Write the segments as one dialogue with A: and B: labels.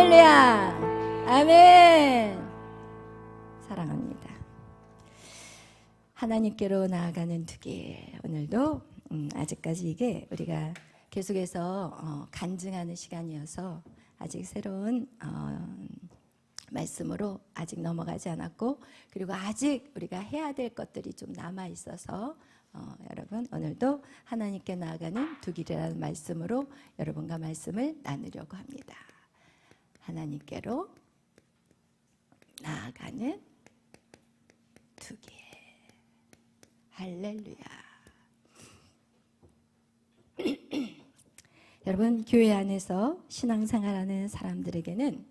A: 할렐루야. 아멘. 사랑합니다. 하나님께로 나아가는 투길. 오늘도 아직까지 이게 우리가 계속해서 간증하는 시간이어서 아직 새로운 말씀으로 아직 넘어가지 않았고, 그리고 아직 우리가 해야 될 것들이 좀 남아 있어서 여러분 오늘도 하나님께 나아가는 두 길이라는 말씀으로 여러분과 말씀을 나누려고 합니다. 하나님께로 나아가는 두 길. 할렐루야. 여러분, 교회 안에서 신앙생활하는 사람들에게는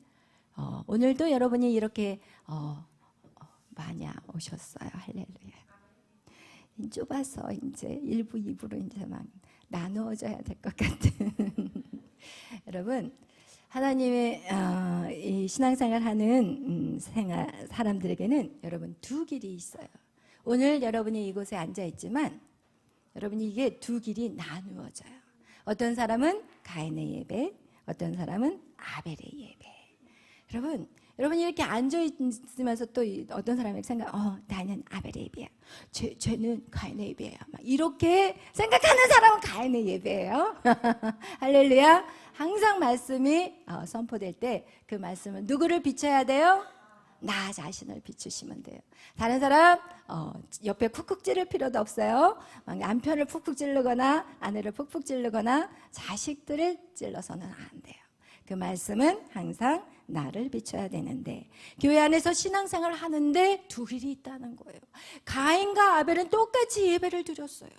A: 오늘도 여러분이 이렇게 많이 오셨어요. 할렐루야. 좁아서 이제 1부, 2부로 이제 막 나누어져야 될 것 같은 여러분, 하나님의 이 신앙생활하는 사람들에게는 여러분 두 길이 있어요. 오늘 여러분이 이곳에 앉아 있지만 여러분이 이게 두 길이 나누어져요. 어떤 사람은 가인의 예배, 어떤 사람은 아벨의 예배. 여러분이 이렇게 앉아 있으면서 또 어떤 사람이 나는 아벨의 예배야. 쟤는 가인의 예배야. 막 이렇게 생각하는 사람은 가인의 예배예요. 할렐루야. 항상 말씀이 선포될 때 그 말씀은 누구를 비춰야 돼요? 나 자신을 비추시면 돼요. 다른 사람 옆에 쿡쿡 찌를 필요도 없어요. 막 남편을 푹푹 찌르거나 아내를 푹푹 찌르거나 자식들을 찔러서는 안 돼요. 그 말씀은 항상 나를 비춰야 되는데, 교회 안에서 신앙생활을 하는데 두 길이 있다는 거예요. 가인과 아벨은 똑같이 예배를 드렸어요.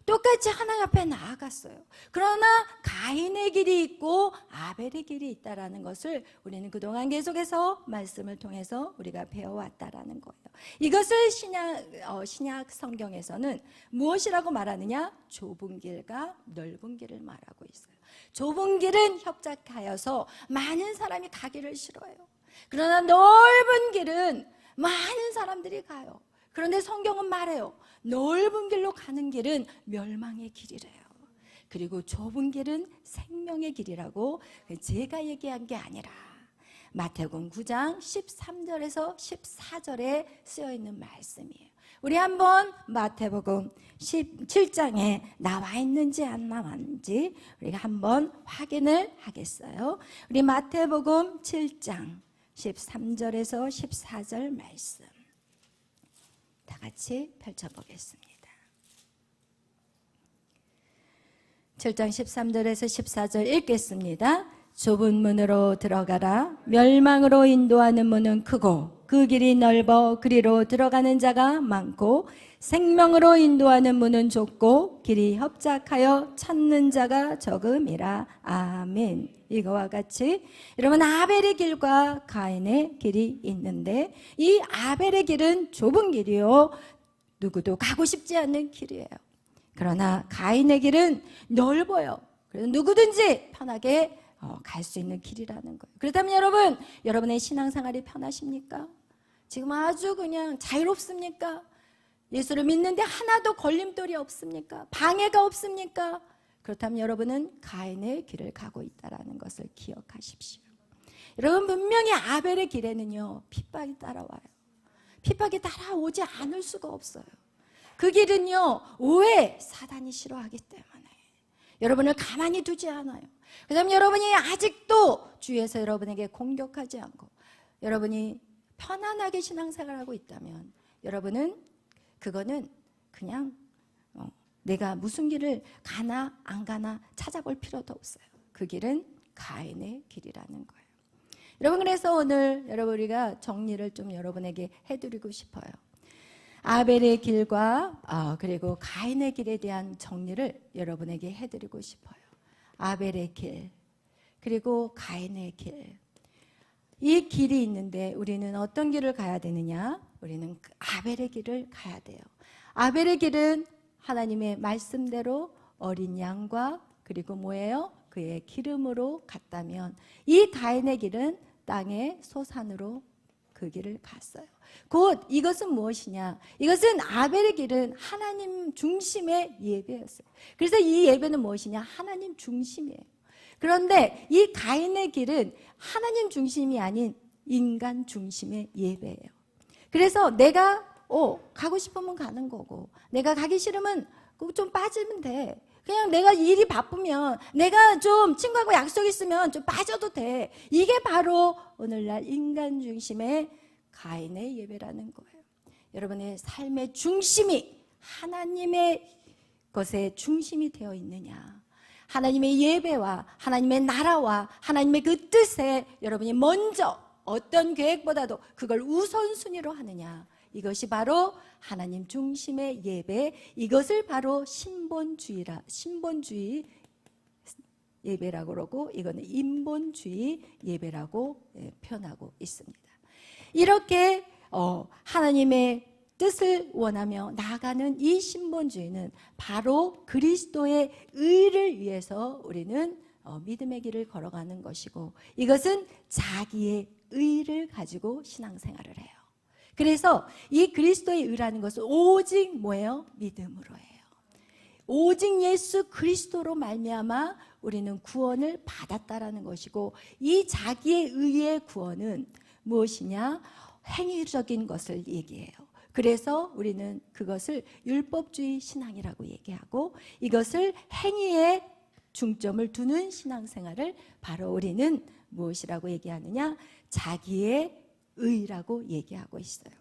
A: 똑같이 하나님 앞에 나아갔어요. 그러나 가인의 길이 있고 아벨의 길이 있다는 것을 우리는 그동안 계속해서 말씀을 통해서 우리가 배워왔다라는 거예요. 이것을 신약 성경에서는 무엇이라고 말하느냐? 좁은 길과 넓은 길을 말하고 있어요. 좁은 길은 협착하여서 많은 사람이 가기를 싫어해요. 그러나 넓은 길은 많은 사람들이 가요. 그런데 성경은 말해요. 넓은 길로 가는 길은 멸망의 길이래요. 그리고 좁은 길은 생명의 길이라고 제가 얘기한 게 아니라 마태복음 9장 13절에서 14절에 쓰여있는 말씀이에요. 우리 한번 마태복음 17장에 나와 있는지 안 나왔는지 우리가 한번 확인을 하겠어요. 우리 마태복음 7장 13절에서 14절 말씀 다 같이 펼쳐보겠습니다. 7장 13절에서 14절 읽겠습니다. 좁은 문으로 들어가라. 멸망으로 인도하는 문은 크고 그 길이 넓어 그리로 들어가는 자가 많고 생명으로 인도하는 문은 좁고 길이 협착하여 찾는 자가 적음이라. 아멘. 이거와 같이 여러분, 아벨의 길과 가인의 길이 있는데 이 아벨의 길은 좁은 길이요, 누구도 가고 싶지 않는 길이에요. 그러나 가인의 길은 넓어요. 그래서 누구든지 편하게 갈 수 있는 길이라는 거예요. 그렇다면 여러분, 여러분의 신앙생활이 편하십니까? 지금 아주 그냥 자유롭습니까? 예수를 믿는데 하나도 걸림돌이 없습니까? 방해가 없습니까? 그렇다면 여러분은 가인의 길을 가고 있다는 것을 기억하십시오. 여러분, 분명히 아벨의 길에는요 핍박이 따라와요. 핍박이 따라오지 않을 수가 없어요. 그 길은요 왜? 사단이 싫어하기 때문에 여러분을 가만히 두지 않아요. 그다음 여러분이 아직도 주위에서 여러분에게 공격하지 않고 여러분이 편안하게 신앙생활하고 있다면 여러분은 그거는 그냥 내가 무슨 길을 가나 안 가나 찾아볼 필요도 없어요. 그 길은 가인의 길이라는 거예요. 여러분, 그래서 오늘 여러분 우리가 정리를 좀 여러분에게 해드리고 싶어요. 아벨의 길과 그리고 가인의 길에 대한 정리를 여러분에게 해드리고 싶어요. 아벨의 길 그리고 가인의 길, 이 길이 있는데 우리는 어떤 길을 가야 되느냐? 우리는 아벨의 길을 가야 돼요. 아벨의 길은 하나님의 말씀대로 어린 양과 그리고 뭐예요? 그의 기름으로 갔다면 이 가인의 길은 땅의 소산으로 그 길을 갔어요. 곧 이것은 무엇이냐? 이것은 아벨의 길은 하나님 중심의 예배였어요. 그래서 이 예배는 무엇이냐? 하나님 중심이에요. 그런데 이 가인의 길은 하나님 중심이 아닌 인간 중심의 예배예요. 그래서 내가 가고 싶으면 가는 거고, 내가 가기 싫으면 좀 빠지면 돼. 그냥 내가 일이 바쁘면, 내가 좀 친구하고 약속 있으면 좀 빠져도 돼. 이게 바로 오늘날 인간 중심의 가인의 예배라는 거예요. 여러분의 삶의 중심이 하나님의 것에 중심이 되어 있느냐, 하나님의 예배와 하나님의 나라와 하나님의 그 뜻에 여러분이 먼저 어떤 계획보다도 그걸 우선순위로 하느냐, 이것이 바로 하나님 중심의 예배, 이것을 바로 신본주의 예배라고 그러고, 이거는 인본주의 예배라고 표현하고 있습니다. 이렇게 하나님의 뜻을 원하며 나아가는 이 신본주의는 바로 그리스도의 의를 위해서 우리는 믿음의 길을 걸어가는 것이고, 이것은 자기의 의를 가지고 신앙생활을 해요. 그래서 이 그리스도의 의라는 것은 오직 뭐예요? 믿음으로 해요. 오직 예수 그리스도로 말미암아 우리는 구원을 받았다라는 것이고, 이 자기의 의의 구원은 무엇이냐? 행위적인 것을 얘기해요. 그래서 우리는 그것을 율법주의 신앙이라고 얘기하고, 이것을 행위에 중점을 두는 신앙생활을 바로 우리는 무엇이라고 얘기하느냐? 자기의 의라고 얘기하고 있어요.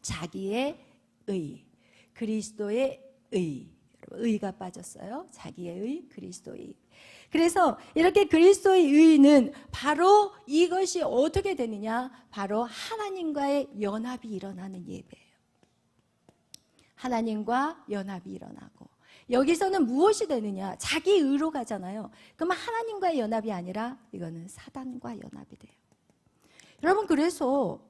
A: 자기의 의, 그리스도의 의. 의가 빠졌어요. 자기의 의, 그리스도의 의. 그래서 이렇게 그리스도의 의는 바로 이것이 어떻게 되느냐? 바로 하나님과의 연합이 일어나는 예배예요. 하나님과 연합이 일어나고, 여기서는 무엇이 되느냐? 자기 의로 가잖아요. 그러면 하나님과의 연합이 아니라 이거는 사단과 연합이 돼요. 여러분, 그래서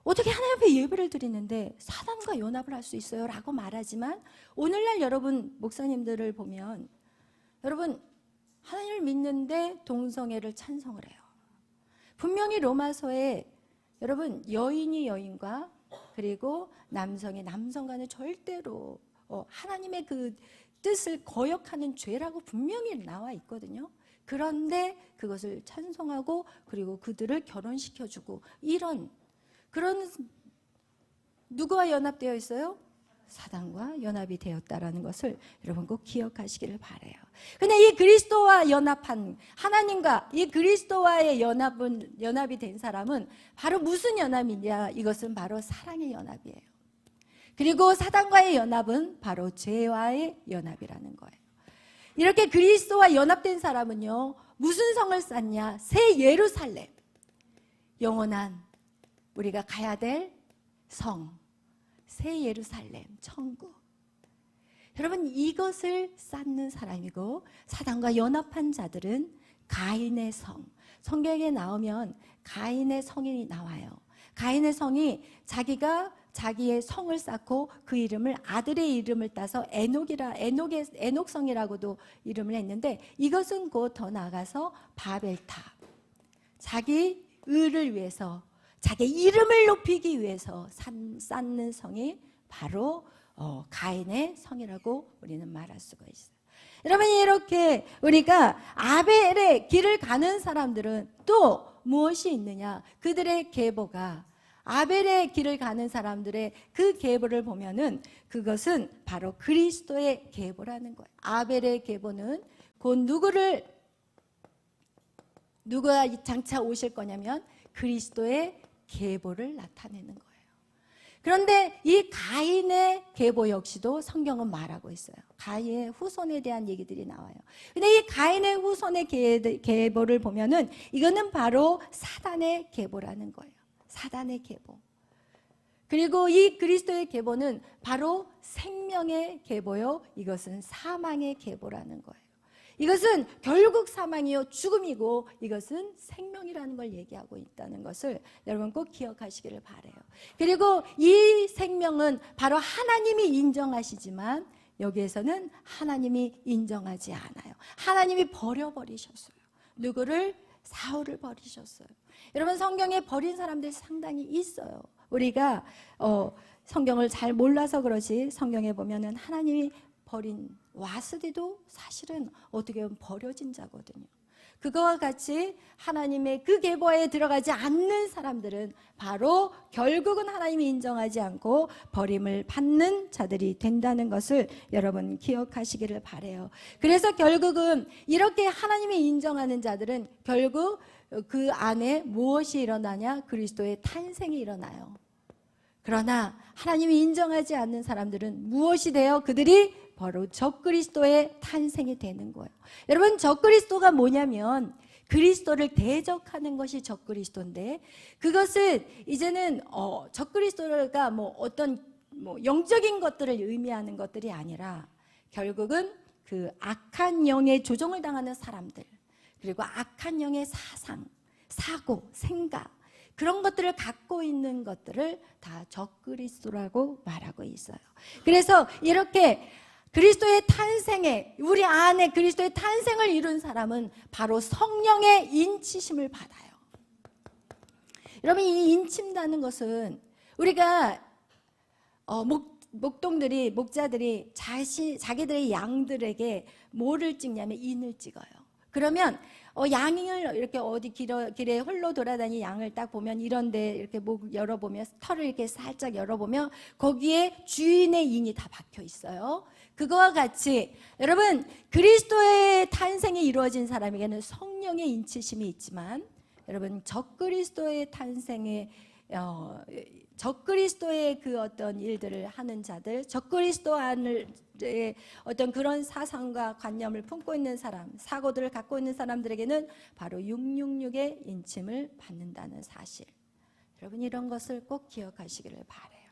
A: 어떻게 하나님 앞에 예배를 드리는데 사단과 연합을 할 수 있어요? 라고 말하지만, 오늘날 여러분 목사님들을 보면 여러분 하나님을 믿는데 동성애를 찬성을 해요. 분명히 로마서에 여러분 여인이 여인과 그리고 남성이 남성과는 절대로 하나님의 그 뜻을 거역하는 죄라고 분명히 나와 있거든요. 그런데 그것을 찬성하고 그리고 그들을 결혼시켜주고, 이런 그런 누구와 연합되어 있어요? 사단과 연합이 되었다라는 것을 여러분 꼭 기억하시기를 바라요. 근데 이 그리스도와 연합한, 하나님과 이 그리스도와의 연합이 된 사람은 바로 무슨 연합이냐? 이것은 바로 사랑의 연합이에요. 그리고 사단과의 연합은 바로 죄와의 연합이라는 거예요. 이렇게 그리스도와 연합된 사람은요, 무슨 성을 쌓냐? 새 예루살렘, 영원한 우리가 가야 될 성, 새 예루살렘, 천국. 여러분, 이것을 쌓는 사람이고, 사단과 연합한 자들은 가인의 성. 성경에 나오면 가인의 성이 나와요. 가인의 성이 자기가 자기의 성을 쌓고 그 이름을, 아들의 이름을 따서 에녹성이라고도 이름을 했는데, 이것은 곧 더 나아가서 바벨탑, 자기 의를 위해서, 자기 이름을 높이기 위해서 쌓는 성이 바로 가인의 성이라고 우리는 말할 수가 있어요. 여러분, 이렇게 우리가 아벨의 길을 가는 사람들은 또 무엇이 있느냐? 그들의 계보가, 아벨의 길을 가는 사람들의 그 계보를 보면은 그것은 바로 그리스도의 계보라는 거예요. 아벨의 계보는 곧 누가 장차 오실 거냐면 그리스도의 계보를 나타내는 거예요. 그런데 이 가인의 계보 역시도 성경은 말하고 있어요. 가인의 후손에 대한 얘기들이 나와요. 근데 이 가인의 후손의 계보를 보면은 이거는 바로 사단의 계보라는 거예요. 사단의 계보. 그리고 이 그리스도의 계보는 바로 생명의 계보요, 이것은 사망의 계보라는 거예요. 이것은 결국 사망이요 죽음이고, 이것은 생명이라는 걸 얘기하고 있다는 것을 여러분 꼭 기억하시기를 바라요. 그리고 이 생명은 바로 하나님이 인정하시지만 여기에서는 하나님이 인정하지 않아요. 하나님이 버려버리셨어요. 누구를? 사울을 버리셨어요. 여러분, 성경에 버린 사람들이 상당히 있어요. 우리가 성경을 잘 몰라서 그러지, 성경에 보면은 하나님이 버린 와스디도 사실은 어떻게 보면 버려진 자거든요. 그거와 같이 하나님의 그 계보에 들어가지 않는 사람들은 바로 결국은 하나님이 인정하지 않고 버림을 받는 자들이 된다는 것을 여러분 기억하시기를 바라요. 그래서 결국은 이렇게 하나님이 인정하는 자들은 결국 그 안에 무엇이 일어나냐? 그리스도의 탄생이 일어나요. 그러나 하나님이 인정하지 않는 사람들은 무엇이 돼요? 그들이 바로 적그리스도의 탄생이 되는 거예요. 여러분, 적그리스도가 뭐냐면 그리스도를 대적하는 것이 적그리스도인데, 그것은 이제는 적그리스도가 어떤 영적인 것들을 의미하는 것들이 아니라 결국은 그 악한 영의 조종을 당하는 사람들, 그리고 악한 영의 사상, 사고, 생각, 그런 것들을 갖고 있는 것들을 다 적그리스도라고 말하고 있어요. 그래서 이렇게 그리스도의 탄생에, 우리 안에 그리스도의 탄생을 이룬 사람은 바로 성령의 인치심을 받아요. 여러분, 이 인침다는 것은 우리가 목자들이 자기들의 양들에게 뭐를 찍냐면 인을 찍어요. 그러면 양을 이렇게 어디 길에 홀로 돌아다니는 양을 딱 보면 이런데 이렇게 목 열어보면, 털을 이렇게 살짝 열어보면 거기에 주인의 인이 다 박혀 있어요. 그거와 같이 여러분, 그리스도의 탄생이 이루어진 사람에게는 성령의 인치심이 있지만, 여러분 적그리스도의 탄생에 적그리스도의 그 어떤 일들을 하는 자들, 적그리스도 안을 어떤 그런 사상과 관념을 품고 있는 사람, 사고들을 갖고 있는 사람들에게는 바로 666의 인침을 받는다는 사실, 여러분 이런 것을 꼭 기억하시기를 바라요.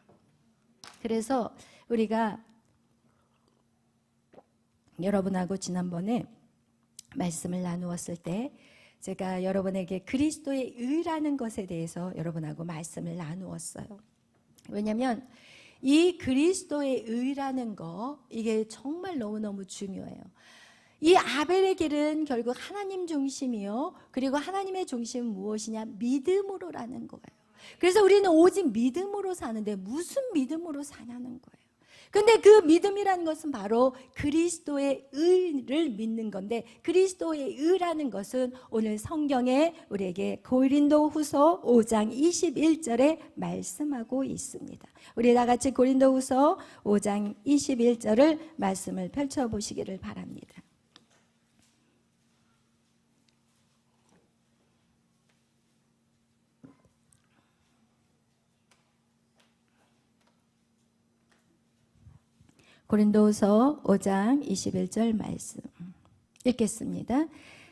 A: 그래서 우리가 여러분하고 지난번에 말씀을 나누었을 때 제가 여러분에게 그리스도의 의라는 것에 대해서 여러분하고 말씀을 나누었어요. 왜냐하면 이 그리스도의 의라는 거, 이게 정말 너무너무 중요해요. 이 아벨의 길은 결국 하나님 중심이요, 그리고 하나님의 중심은 무엇이냐? 믿음으로라는 거예요. 그래서 우리는 오직 믿음으로 사는데 무슨 믿음으로 사냐는 거예요. 근데 그 믿음이라는 것은 바로 그리스도의 의를 믿는 건데, 그리스도의 의라는 것은 오늘 성경에 우리에게 고린도후서 5장 21절에 말씀하고 있습니다. 우리 다 같이 고린도후서 5장 21절을 말씀을 펼쳐보시기를 바랍니다. 고린도후서 5장 21절 말씀 읽겠습니다.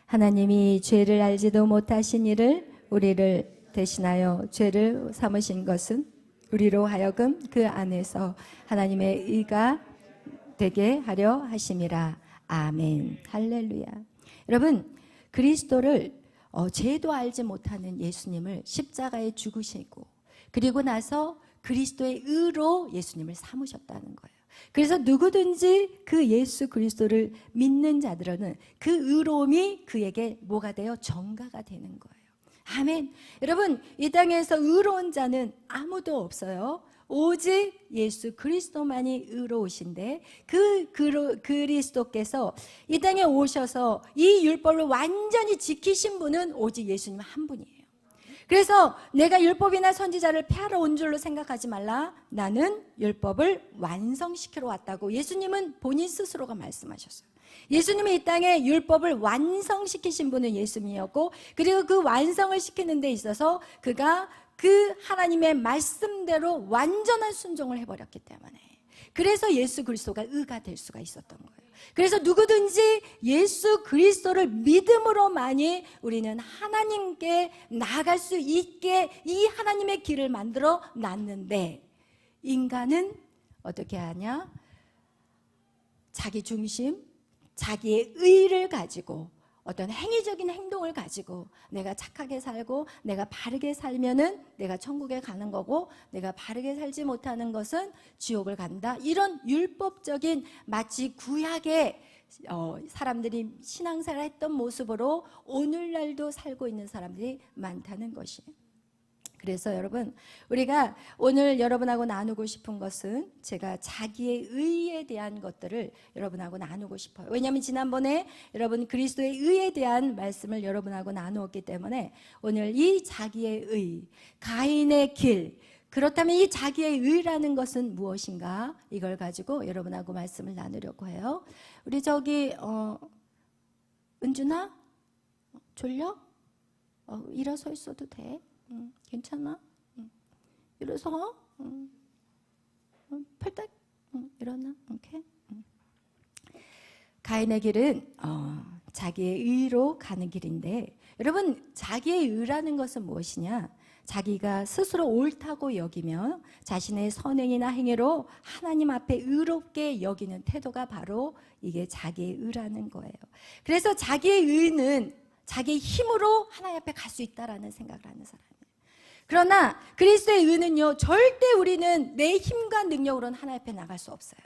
A: 하나님이 죄를 알지도 못하신 이를 우리를 대신하여 죄를 삼으신 것은 우리로 하여금 그 안에서 하나님의 의가 되게 하려 하심이라. 아멘. 할렐루야. 여러분, 그리스도를 죄도 알지 못하는 예수님을 십자가에 죽으시고, 그리고 나서 그리스도의 의로 예수님을 삼으셨다는 거예요. 그래서 누구든지 그 예수 그리스도를 믿는 자들은 그 의로움이 그에게 뭐가 돼요? 전가가 되는 거예요. 아멘. 여러분, 이 땅에서 의로운 자는 아무도 없어요. 오직 예수 그리스도만이 의로우신데, 그리스도께서 이 땅에 오셔서 이 율법을 완전히 지키신 분은 오직 예수님 한 분이에요. 그래서 내가 율법이나 선지자를 폐하러 온 줄로 생각하지 말라. 나는 율법을 완성시키러 왔다고 예수님은 본인 스스로가 말씀하셨어요. 예수님이 이 땅에 율법을 완성시키신 분은 예수님이었고, 그리고 그 완성을 시키는 데 있어서 그가 그 하나님의 말씀대로 완전한 순종을 해버렸기 때문에, 그래서 예수 그리스도가 의가 될 수가 있었던 거예요. 그래서 누구든지 예수 그리스도를 믿음으로만이 우리는 하나님께 나아갈 수 있게 이 하나님의 길을 만들어 놨는데, 인간은 어떻게 하냐? 자기 중심, 자기의 의를 가지고 어떤 행위적인 행동을 가지고 내가 착하게 살고 내가 바르게 살면은 내가 천국에 가는 거고, 내가 바르게 살지 못하는 것은 지옥을 간다, 이런 율법적인 마치 구약의 사람들이 신앙생활을 했던 모습으로 오늘날도 살고 있는 사람들이 많다는 것이에요. 그래서 여러분, 우리가 오늘 여러분하고 나누고 싶은 것은 제가 자기의 의에 대한 것들을 여러분하고 나누고 싶어요. 왜냐하면 지난번에 여러분 그리스도의 의에 대한 말씀을 여러분하고 나누었기 때문에 오늘 이 자기의 의, 가인의 길, 그렇다면 이 자기의 의라는 것은 무엇인가? 이걸 가지고 여러분하고 말씀을 나누려고 해요. 우리 저기 은준아? 졸려? 일어서 있어도 돼. 괜찮아? 일어서. 펄딱. 일어나. 오케이. 가인의 길은 자기의 의로 가는 길인데, 여러분 자기의 의라는 것은 무엇이냐? 자기가 스스로 옳다고 여기며 자신의 선행이나 행위로 하나님 앞에 의롭게 여기는 태도가 바로 이게 자기의 의라는 거예요. 그래서 자기의 의는 자기의 힘으로 하나님 앞에 갈 수 있다라는 생각을 하는 사람이에요. 그러나 그리스도의 의는요, 절대 우리는 내 힘과 능력으로는 하나님 앞에 나갈 수 없어요.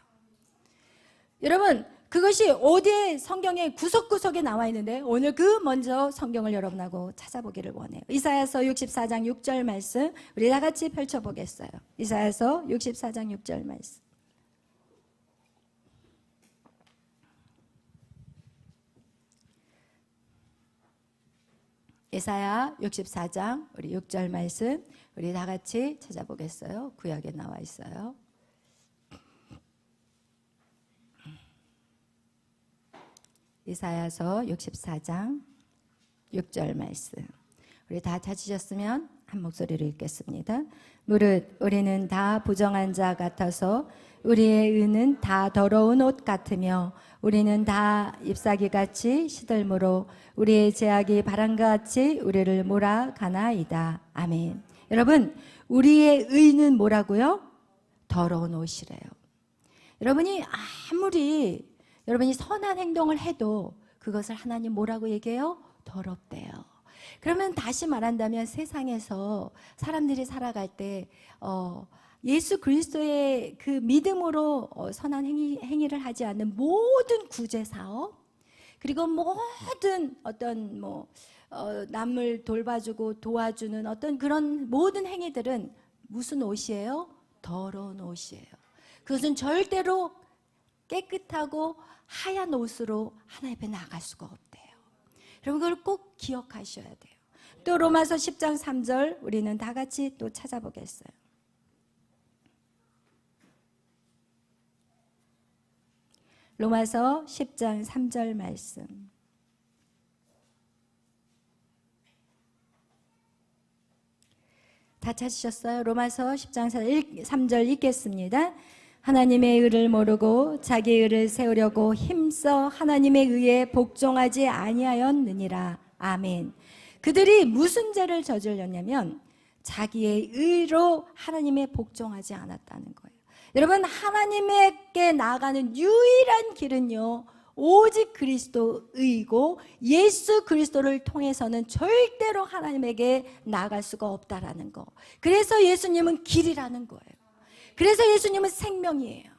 A: 여러분, 그것이 어디에 성경의 구석구석에 나와 있는데 오늘 그 먼저 성경을 여러분하고 찾아보기를 원해요. 이사야서 64장 6절 말씀 우리 다 같이 펼쳐보겠어요. 이사야서 64장 6절 말씀. 이사야 64장 우리 6절 말씀 우리 다 같이 찾아보겠어요. 구약에 나와 있어요. 이사야서 64장 6절 말씀 우리 다 찾으셨으면 한 목소리로 읽겠습니다. 무릇 우리는 다 부정한 자 같아서 우리의 의는 다 더러운 옷 같으며 우리는 다 잎사귀같이 시들므로 우리의 죄악이 바람같이 우리를 몰아가나이다. 아멘. 여러분, 우리의 의는 뭐라고요? 더러운 옷이래요. 여러분이 아무리 여러분이 선한 행동을 해도 그것을 하나님 뭐라고 얘기해요? 더럽대요. 그러면 다시 말한다면 세상에서 사람들이 살아갈 때 예수 그리스도의 그 믿음으로 선한 행위를 하지 않는 모든 구제 사업, 그리고 모든 어떤 남을 돌봐주고 도와주는 어떤 그런 모든 행위들은 무슨 옷이에요? 더러운 옷이에요. 그것은 절대로 깨끗하고 하얀 옷으로 하나님 앞에 나갈 수가 없대요. 여러분 그걸 꼭 기억하셔야 돼요. 또 로마서 10장 3절 우리는 다 같이 또 찾아보겠어요. 로마서 10장 3절 말씀. 다 찾으셨어요? 로마서 10장 3절 읽겠습니다. 하나님의 의를 모르고 자기의 의를 세우려고 힘써 하나님의 의에 복종하지 아니하였느니라. 아멘. 그들이 무슨 죄를 저질렀냐면 자기의 의로 하나님의 복종하지 않았다는 거예요. 여러분, 하나님에게 나아가는 유일한 길은요, 오직 그리스도의고 예수 그리스도를 통해서는 절대로 하나님에게 나아갈 수가 없다라는 거. 그래서 예수님은 길이라는 거예요. 그래서 예수님은 생명이에요.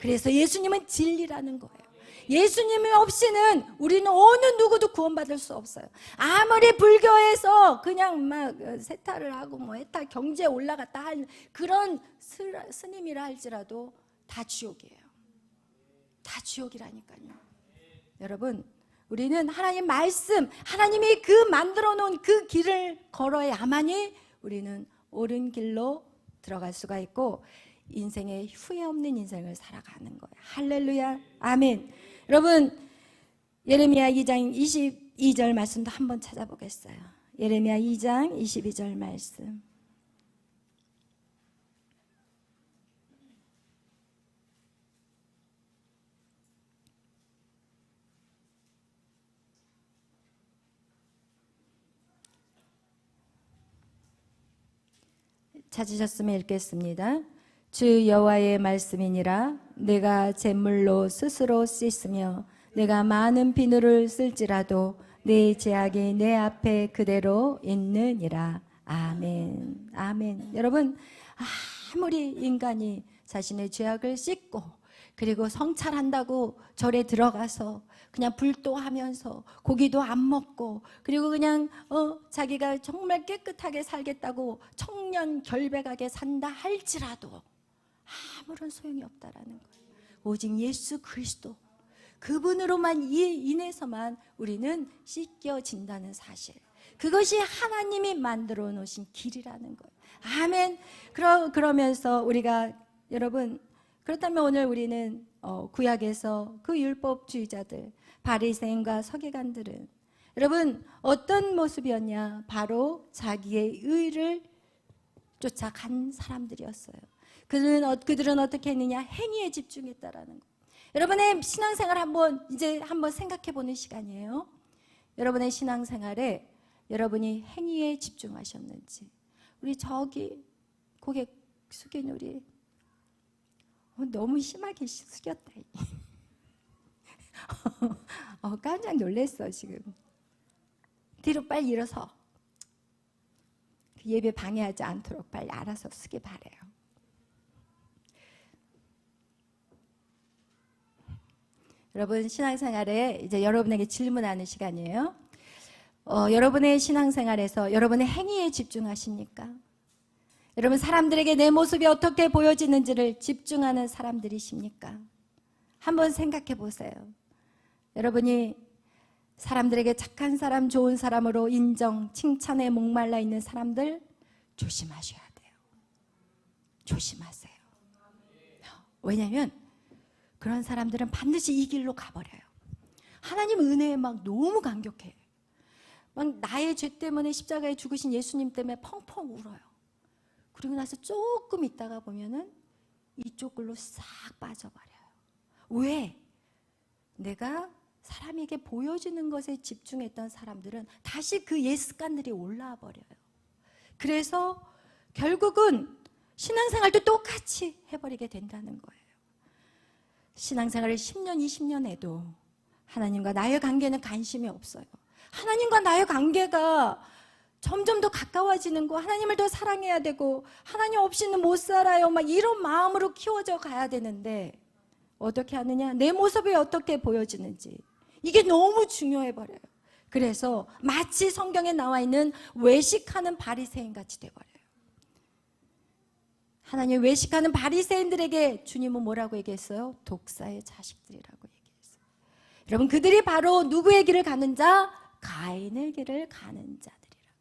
A: 그래서 예수님은 진리라는 거예요. 예수님이 없이는 우리는 어느 누구도 구원받을 수 없어요. 아무리 불교에서 그냥 막 세타를 하고 해타 경제에 올라갔다 할 그런 스님이라 할지라도 다 지옥이에요. 다 지옥이라니까요. 여러분, 우리는 하나님 말씀, 하나님이 그 만들어 놓은 그 길을 걸어야만이 우리는 옳은 길로 들어갈 수가 있고 인생에 후회 없는 인생을 살아가는 거예요. 할렐루야. 아멘. 여러분, 예레미야 2장 22절 말씀도 한번 찾아보겠어요. 예레미야 2장 22절 말씀. 찾으셨으면 읽겠습니다. 주 여호와의 말씀이니라. 내가 제물로 스스로 씻으며 내가 많은 비누를 쓸지라도 내 죄악이 내 앞에 그대로 있느니라. 아멘. 아멘. 여러분, 아무리 인간이 자신의 죄악을 씻고 그리고 성찰한다고 절에 들어가서 그냥 불도하면서 고기도 안 먹고, 그리고 그냥 자기가 정말 깨끗하게 살겠다고 청년 결백하게 산다 할지라도 아무런 소용이 없다라는 거예요. 오직 예수 그리스도 그분으로만 인해서만 우리는 씻겨진다는 사실, 그것이 하나님이 만들어 놓으신 길이라는 거예요. 아멘. 그러면서 우리가, 여러분, 그렇다면 오늘 우리는 구약에서 그 율법주의자들, 바리새인과 서기관들은 여러분 어떤 모습이었냐? 바로 자기의 의를 쫓아간 사람들이었어요. 그들은 어떻게 했느냐? 행위에 집중했다라는 거. 여러분의 신앙생활 한번 생각해 보는 시간이에요. 여러분의 신앙생활에 여러분이 행위에 집중하셨는지. 우리 저기 고개 숙인 우리 너무 심하게 숙였다. 깜짝 놀랐어 지금. 뒤로 빨리 일어서 예배 방해하지 않도록 빨리 알아서 쓰기 바래요. 여러분 신앙생활에 이제 여러분에게 질문하는 시간이에요. 여러분의 신앙생활에서 여러분의 행위에 집중하십니까? 여러분 사람들에게 내 모습이 어떻게 보여지는지를 집중하는 사람들이십니까? 한번 생각해 보세요. 여러분이 사람들에게 착한 사람, 좋은 사람으로 인정, 칭찬에 목말라 있는 사람들 조심하셔야 돼요. 조심하세요. 왜냐하면 그런 사람들은 반드시 이 길로 가버려요. 하나님 은혜에 막 너무 감격해. 막 나의 죄 때문에 십자가에 죽으신 예수님 때문에 펑펑 울어요. 그리고 나서 조금 있다가 보면은 이쪽 글로 싹 빠져버려요. 왜? 내가 사람에게 보여주는 것에 집중했던 사람들은 다시 그 옛 습관들이 올라와 버려요. 그래서 결국은 신앙생활도 똑같이 해버리게 된다는 거예요. 신앙생활을 10년, 20년 해도 하나님과 나의 관계는 관심이 없어요. 하나님과 나의 관계가 점점 더 가까워지는 거, 하나님을 더 사랑해야 되고 하나님 없이는 못 살아요, 막 이런 마음으로 키워져 가야 되는데 어떻게 하느냐? 내 모습이 어떻게 보여지는지, 이게 너무 중요해 버려요. 그래서 마치 성경에 나와 있는 외식하는 바리새인 같이 돼 버려요. 하나님 외식하는 바리새인들에게 주님은 뭐라고 얘기했어요? 독사의 자식들이라고 얘기했어요. 여러분 그들이 바로 누구의 길을 가는 자? 가인의 길을 가는 자들이라.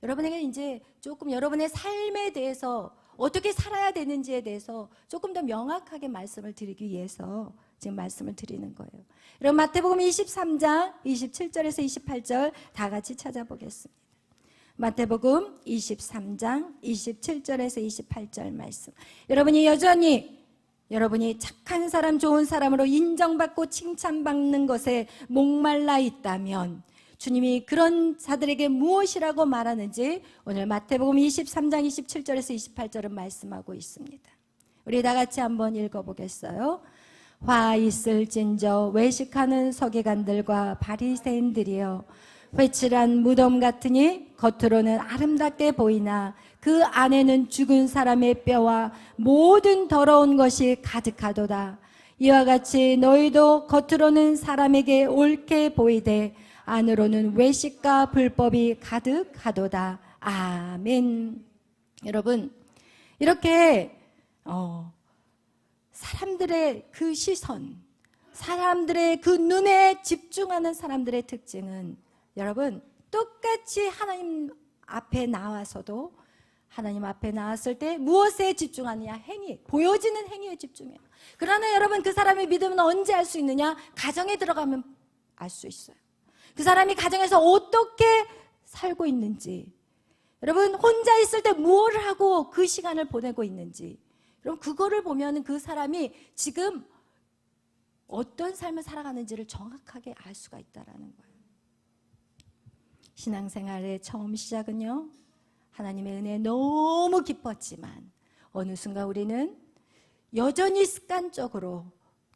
A: 여러분에게 이제 조금 여러분의 삶에 대해서 어떻게 살아야 되는지에 대해서 조금 더 명확하게 말씀을 드리기 위해서 지금 말씀을 드리는 거예요. 여러분 마태복음 23장 27절에서 28절 다 같이 찾아보겠습니다. 마태복음 23장 27절에서 28절 말씀. 여러분이 여전히 여러분이 착한 사람, 좋은 사람으로 인정받고 칭찬받는 것에 목말라 있다면 주님이 그런 자들에게 무엇이라고 말하는지 오늘 마태복음 23장 27절에서 28절은 말씀하고 있습니다. 우리 다 같이 한번 읽어보겠어요. 화 있을진저 외식하는 서기관들과 바리새인들이여, 회칠한 무덤 같으니 겉으로는 아름답게 보이나 그 안에는 죽은 사람의 뼈와 모든 더러운 것이 가득하도다. 이와 같이 너희도 겉으로는 사람에게 옳게 보이되 안으로는 외식과 불법이 가득하도다. 아멘. 여러분 이렇게 사람들의 그 시선, 사람들의 그 눈에 집중하는 사람들의 특징은 여러분 똑같이 하나님 앞에 나와서도 하나님 앞에 나왔을 때 무엇에 집중하느냐? 행위, 보여지는 행위에 집중해요. 그러나 여러분 그 사람의 믿음은 언제 알 수 있느냐? 가정에 들어가면 알 수 있어요. 그 사람이 가정에서 어떻게 살고 있는지, 여러분 혼자 있을 때 뭘 하고 그 시간을 보내고 있는지, 그럼 그거를 보면 그 사람이 지금 어떤 삶을 살아가는지를 정확하게 알 수가 있다는 거예요. 신앙생활의 처음 시작은요, 하나님의 은혜에 너무 기뻤지만 어느 순간 우리는 여전히 습관적으로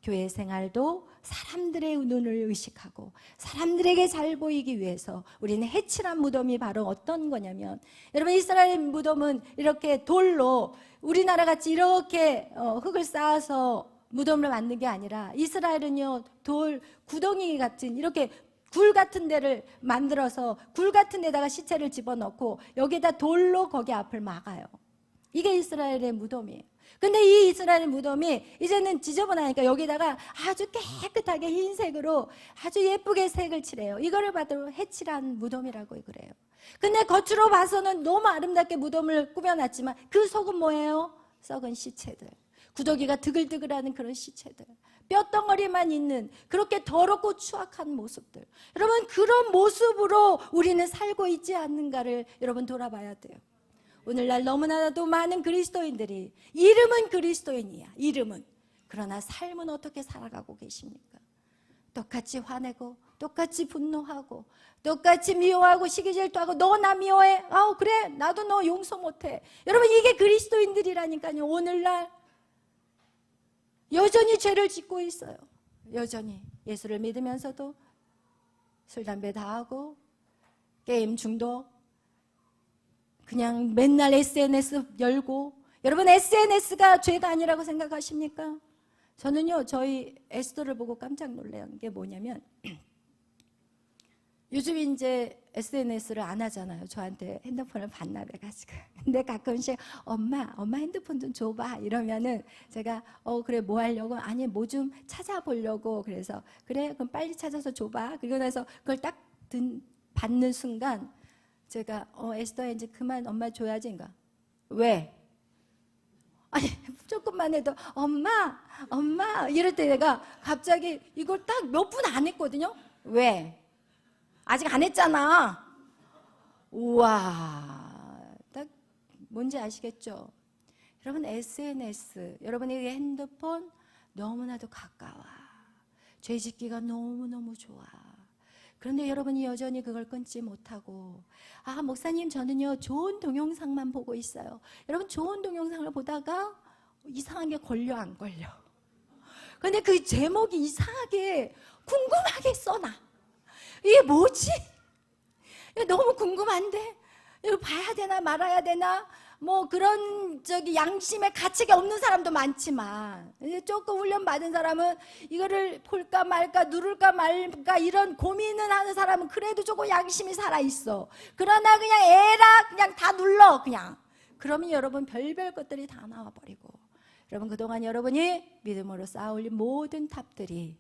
A: 교회 생활도 사람들의 눈을 의식하고 사람들에게 잘 보이기 위해서 우리는 해칠한 무덤이 바로 어떤 거냐면, 여러분 이스라엘 무덤은 이렇게 돌로 우리나라 같이 이렇게 흙을 쌓아서 무덤을 만든 게 아니라 이스라엘은요, 돌 구덩이 같은 이렇게 굴 같은 데를 만들어서 굴 같은 데다가 시체를 집어넣고 여기다 돌로 거기 앞을 막아요. 이게 이스라엘의 무덤이에요. 근데 이 이스라엘의 무덤이 이제는 지저분하니까 여기다가 아주 깨끗하게 흰색으로 아주 예쁘게 색을 칠해요. 이거를 봐도 해칠한 무덤이라고 그래요. 근데 겉으로 봐서는 너무 아름답게 무덤을 꾸며놨지만 그 속은 뭐예요? 썩은 시체들, 구더기가 드글드글하는 그런 시체들, 뼈덩어리만 있는 그렇게 더럽고 추악한 모습들. 여러분, 그런 모습으로 우리는 살고 있지 않는가를 여러분 돌아봐야 돼요. 오늘날 너무나도 많은 그리스도인들이 이름은 그리스도인이야, 이름은. 그러나 삶은 어떻게 살아가고 계십니까? 똑같이 화내고 똑같이 분노하고 똑같이 미워하고 시기질투하고 너 나 미워해? 아우 그래 나도 너 용서 못해. 여러분, 이게 그리스도인들이라니까요. 오늘날 여전히 죄를 짓고 있어요. 여전히 예수를 믿으면서도 술 담배 다 하고 게임 중독, 그냥 맨날 SNS 열고. 여러분, SNS가 죄가 아니라고 생각하십니까? 저는요, 저희 에스더를 보고 깜짝 놀란 게 뭐냐면 요즘 이제 SNS를 안 하잖아요. 저한테 핸드폰을 반납해가지고. 근데 가끔씩 엄마 핸드폰 좀 줘봐 이러면은 제가 그래 뭐 하려고? 아니 뭐 좀 찾아보려고. 그래서 그래 그럼 빨리 찾아서 줘봐. 그리고 나서 그걸 딱 받는 순간 제가 에스더야 이제 그만 엄마 줘야지. 인가 왜? 아니 조금만 해도 엄마 이럴 때 내가 갑자기 이걸 딱 몇 분 안 했거든요. 왜? 아직 안 했잖아. 우와, 딱 뭔지 아시겠죠? 여러분, SNS, 여러분에게 핸드폰 너무나도 가까워. 죄 짓기가 너무너무 좋아. 그런데 여러분이 여전히 그걸 끊지 못하고, 아 목사님 저는요 좋은 동영상만 보고 있어요. 여러분, 좋은 동영상을 보다가 이상하게 걸려 안 걸려? 근데 그 제목이 이상하게 궁금하게 써놔. 이게 뭐지? 너무 궁금한데 이거 봐야 되나 말아야 되나? 뭐 그런 양심의 가책이 없는 사람도 많지만 조금 훈련 받은 사람은 이거를 볼까 말까 누를까 말까 이런 고민을 하는 사람은 그래도 조금 양심이 살아있어. 그러나 그냥 에라 그냥 다 눌러 그냥. 그러면 여러분 별별 것들이 다 나와버리고, 여러분 그동안 여러분이 믿음으로 쌓아올린 모든 탑들이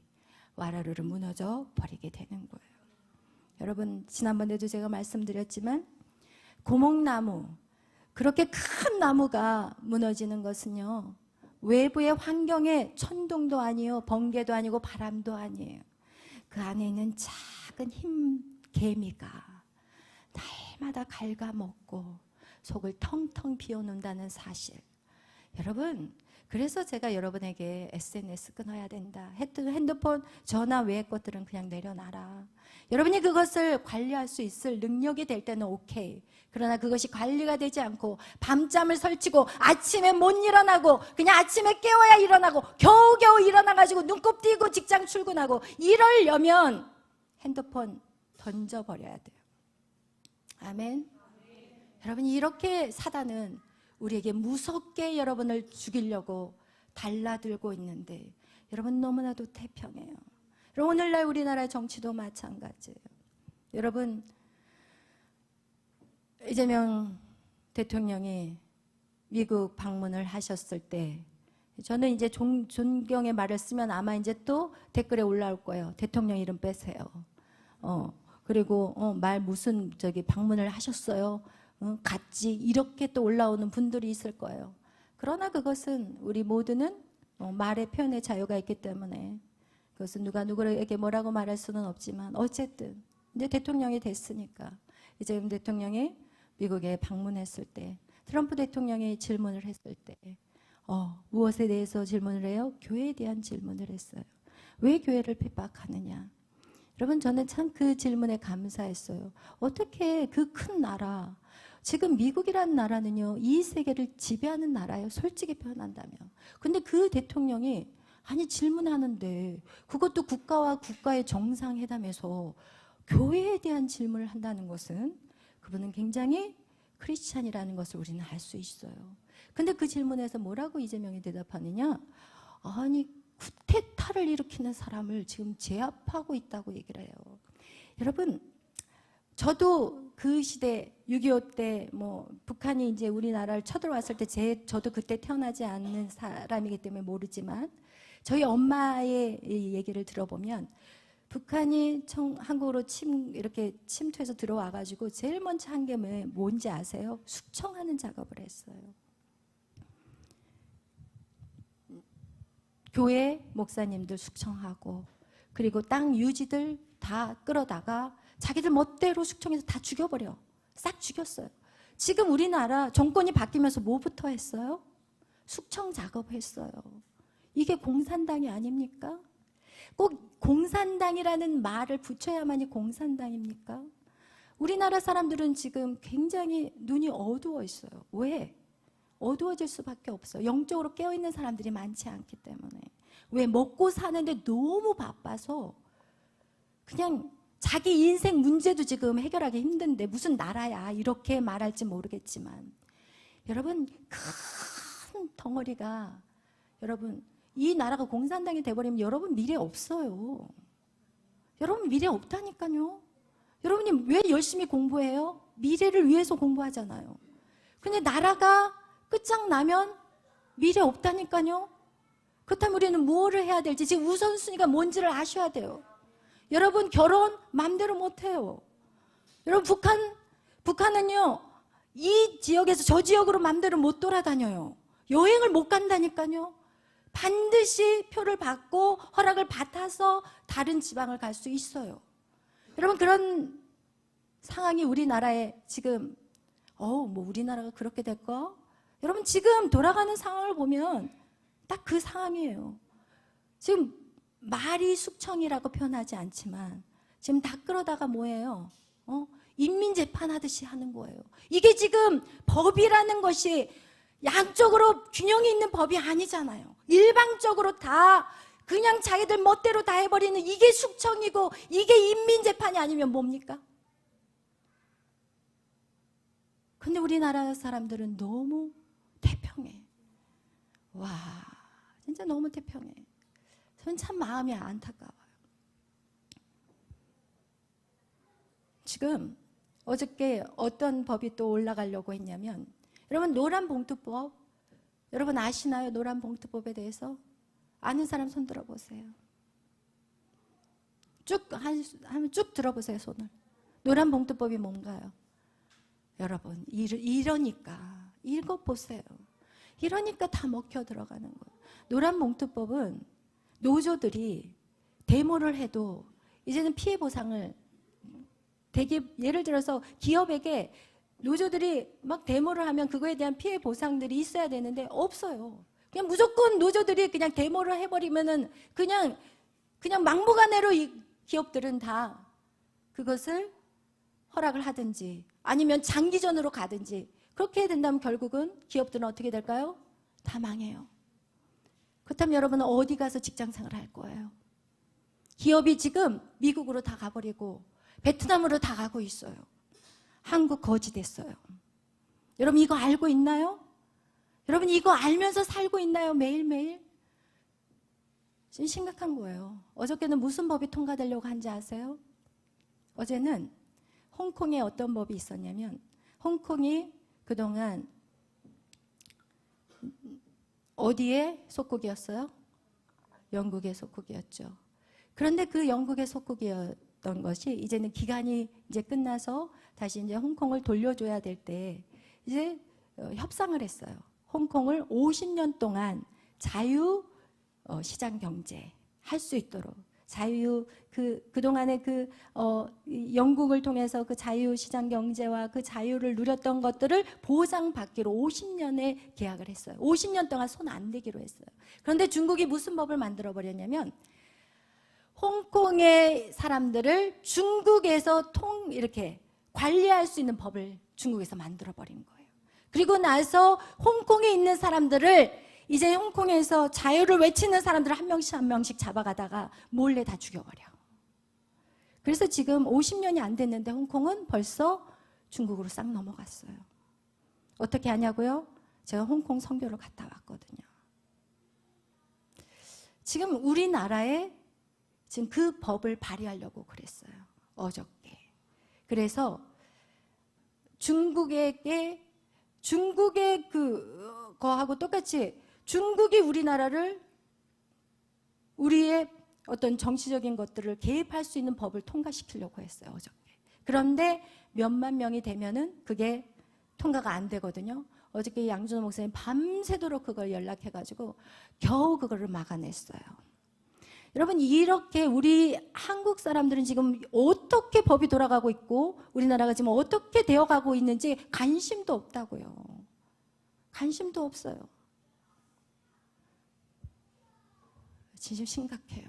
A: 와라르르 무너져 버리게 되는 거예요. 여러분, 지난번에도 제가 말씀드렸지만 고목나무, 그렇게 큰 나무가 무너지는 것은요 외부의 환경에 천둥도 아니요 번개도 아니고 바람도 아니에요. 그 안에 있는 작은 흰 개미가 날마다 갉아먹고 속을 텅텅 비워놓는다는 사실. 여러분, 그래서 제가 여러분에게 SNS 끊어야 된다. 핸드폰, 전화 외의 것들은 그냥 내려놔라. 여러분이 그것을 관리할 수 있을 능력이 될 때는 오케이. 그러나 그것이 관리가 되지 않고 밤잠을 설치고 아침에 못 일어나고 그냥 아침에 깨워야 일어나고 겨우겨우 일어나가지고 눈곱 띄고 직장 출근하고 이러려면 핸드폰 던져버려야 돼요. 아멘. 여러분, 이렇게 사단은 우리에게 무섭게 여러분을 죽이려고 달라들고 있는데 여러분 너무나도 태평해요. 여러분, 오늘날 우리나라의 정치도 마찬가지예요. 여러분, 이재명 대통령이 미국 방문을 하셨을 때 저는 이제 존경의 말을 쓰면 아마 이제 또 댓글에 올라올 거예요. 대통령 이름 빼세요. 그리고 말 무슨 방문을 하셨어요. 같지 이렇게 또 올라오는 분들이 있을 거예요. 그러나 그것은 우리 모두는 말의 표현의 자유가 있기 때문에 그것은 누가 누구에게 뭐라고 말할 수는 없지만 어쨌든 이제 대통령이 됐으니까 이재명 대통령이 미국에 방문했을 때 트럼프 대통령이 질문을 했을 때 무엇에 대해서 질문을 해요? 교회에 대한 질문을 했어요. 왜 교회를 핍박하느냐? 여러분, 저는 참 그 질문에 감사했어요. 어떻게 그 큰 나라, 지금 미국이라는 나라는요 이 세계를 지배하는 나라예요, 솔직히 표현한다면. 근데 그 대통령이 아니 질문하는데 그것도 국가와 국가의 정상회담에서 교회에 대한 질문을 한다는 것은 그분은 굉장히 크리스찬이라는 것을 우리는 알 수 있어요. 근데 그 질문에서 뭐라고 이재명이 대답하느냐? 아니 쿠데타를 일으키는 사람을 지금 제압하고 있다고 얘기를 해요. 여러분, 저도 그 시대 6.25 때 뭐 북한이 이제 우리나라를 쳐들어왔을 때 저도 그때 태어나지 않는 사람이기 때문에 모르지만 저희 엄마의 얘기를 들어보면 북한이 한국으로 이렇게 침투해서 들어와가지고 제일 먼저 한 게 뭔지 아세요? 숙청하는 작업을 했어요. 교회 목사님들 숙청하고 그리고 땅 유지들 다 끌어다가 자기들 멋대로 숙청해서 다 죽여버려. 싹 죽였어요. 지금 우리나라 정권이 바뀌면서 뭐부터 했어요? 숙청 작업했어요. 이게 공산당이 아닙니까? 꼭 공산당이라는 말을 붙여야만이 공산당입니까? 우리나라 사람들은 지금 굉장히 눈이 어두워 있어요. 왜? 어두워질 수밖에 없어요. 영적으로 깨어있는 사람들이 많지 않기 때문에. 왜? 먹고 사는데 너무 바빠서 그냥 자기 인생 문제도 지금 해결하기 힘든데 무슨 나라야 이렇게 말할지 모르겠지만 여러분 큰 덩어리가 여러분 이 나라가 공산당이 돼버리면 여러분 미래 없어요. 여러분 미래 없다니까요. 여러분이 왜 열심히 공부해요? 미래를 위해서 공부하잖아요. 근데 나라가 끝장나면 미래 없다니까요. 그렇다면 우리는 무엇을 해야 될지 지금 우선순위가 뭔지를 아셔야 돼요. 여러분 결혼 마음대로 못해요. 여러분 북한은요 이 지역에서 저 지역으로 마음대로 못 돌아다녀요. 여행을 못 간다니까요. 반드시 표를 받고 허락을 받아서 다른 지방을 갈 수 있어요. 여러분 그런 상황이 우리나라에 지금 뭐 우리나라가 그렇게 될까? 여러분 지금 돌아가는 상황을 보면 딱 그 상황이에요. 지금 말이 숙청이라고 표현하지 않지만 지금 다 끌어다가 뭐예요? 인민재판 하듯이 하는 거예요. 이게 지금 법이라는 것이 양쪽으로 균형이 있는 법이 아니잖아요. 일방적으로 다 그냥 자기들 멋대로 다 해버리는 이게 숙청이고 이게 인민재판이 아니면 뭡니까? 근데 우리나라 사람들은 너무 태평해. 와, 진짜 너무 태평해. 저는 참 마음이 안타까워요. 지금 어저께 어떤 법이 또 올라가려고 했냐면 여러분 노란봉투법 여러분 아시나요? 노란봉투법에 대해서 아는 사람 손 들어보세요. 쭉 들어보세요 손을. 노란봉투법이 뭔가요? 여러분 이러니까 읽어보세요. 이러니까 다 먹혀 들어가는 거예요. 노란봉투법은 노조들이 데모를 해도 이제는 피해 보상을 되게 예를 들어서 기업에게 노조들이 막 데모를 하면 그거에 대한 피해 보상들이 있어야 되는데 없어요. 그냥 무조건 노조들이 그냥 데모를 해버리면은 그냥 막무가내로 이 기업들은 다 그것을 허락을 하든지 아니면 장기전으로 가든지 그렇게 된다면 결국은 기업들은 어떻게 될까요? 다 망해요. 그렇다면 여러분은 어디 가서 직장생활을 할 거예요? 기업이 지금 미국으로 다 가버리고 베트남으로 다 가고 있어요. 한국 거지 됐어요. 여러분 이거 알고 있나요? 여러분 이거 알면서 살고 있나요? 매일매일? 지금 심각한 거예요. 어저께는 무슨 법이 통과되려고 한지 아세요? 어제는 홍콩에 어떤 법이 있었냐면 홍콩이 그동안 어디에 속국이었어요? 영국의 속국이었죠. 그런데 그 영국의 속국이었던 것이 이제는 기간이 이제 끝나서 다시 이제 홍콩을 돌려줘야 될 때 이제 협상을 했어요. 홍콩을 50년 동안 자유 시장 경제 할 수 있도록 자유 그동안에 영국을 통해서 그 자유 시장 경제와 그 자유를 누렸던 것들을 보상받기로 50년의 계약을 했어요. 50년 동안 손 안 대기로 했어요. 그런데 중국이 무슨 법을 만들어 버렸냐면 홍콩의 사람들을 중국에서 이렇게 관리할 수 있는 법을 중국에서 만들어 버린 거예요. 그리고 나서 홍콩에 있는 사람들을 이제 홍콩에서 자유를 외치는 사람들을 한 명씩 한 명씩 잡아가다가 몰래 다 죽여버려. 그래서 지금 50년이 안 됐는데 홍콩은 벌써 중국으로 싹 넘어갔어요. 어떻게 하냐고요? 제가 홍콩 선교를 갔다 왔거든요. 지금 우리나라에 지금 그 법을 발의하려고 그랬어요. 어저께. 그래서 중국의 그거하고 똑같이 중국이 우리나라를 우리의 어떤 정치적인 것들을 개입할 수 있는 법을 통과시키려고 했어요. 어저께. 그런데 몇만 명이 되면은 그게 통과가 안 되거든요. 어저께 양준호 목사님 밤새도록 그걸 연락해가지고 겨우 그거를 막아냈어요. 여러분, 이렇게 우리 한국 사람들은 지금 어떻게 법이 돌아가고 있고 우리나라가 지금 어떻게 되어가고 있는지 관심도 없다고요. 관심도 없어요. 진짜 심각해요.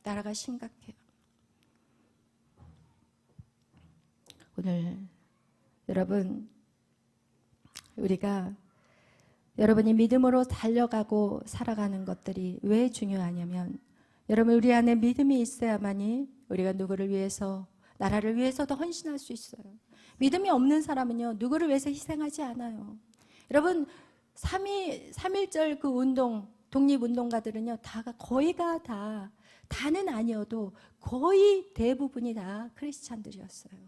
A: 나라가 심각해요. 오늘 여러분, 우리가 여러분이 믿음으로 달려가고 살아가는 것들이 왜 중요하냐면, 여러분, 우리 안에 믿음이 있어야만이 우리가 누구를 위해서, 나라를 위해서도 헌신할 수 있어요. 믿음이 없는 사람은요, 누구를 위해서 희생하지 않아요. 여러분, 3.1절 그 운동, 독립운동가들은요, 거의가 다는 아니어도 거의 대부분이 다 크리스찬들이었어요.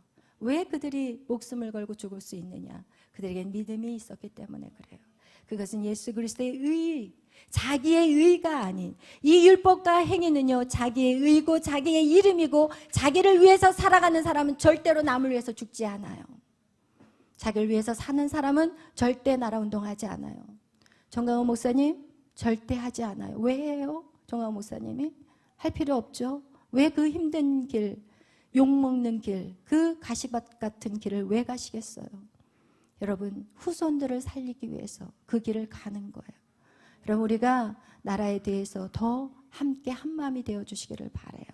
A: 왜 그들이 목숨을 걸고 죽을 수 있느냐? 그들에겐 믿음이 있었기 때문에 그래요. 그것은 예수 그리스도의 의, 자기의 의가 아닌, 이 율법과 행위는요, 자기의 의고 자기의 이름이고, 자기를 위해서 살아가는 사람은 절대로 남을 위해서 죽지 않아요. 자기를 위해서 사는 사람은 절대 나라 운동하지 않아요. 정강호 목사님 절대 하지 않아요. 왜 해요? 정강호 목사님이 할 필요 없죠. 왜 그 힘든 길, 욕먹는 길, 그 가시밭 같은 길을 왜 가시겠어요? 여러분, 후손들을 살리기 위해서 그 길을 가는 거예요. 여러분, 우리가 나라에 대해서 더 함께 한마음이 되어주시기를 바라요.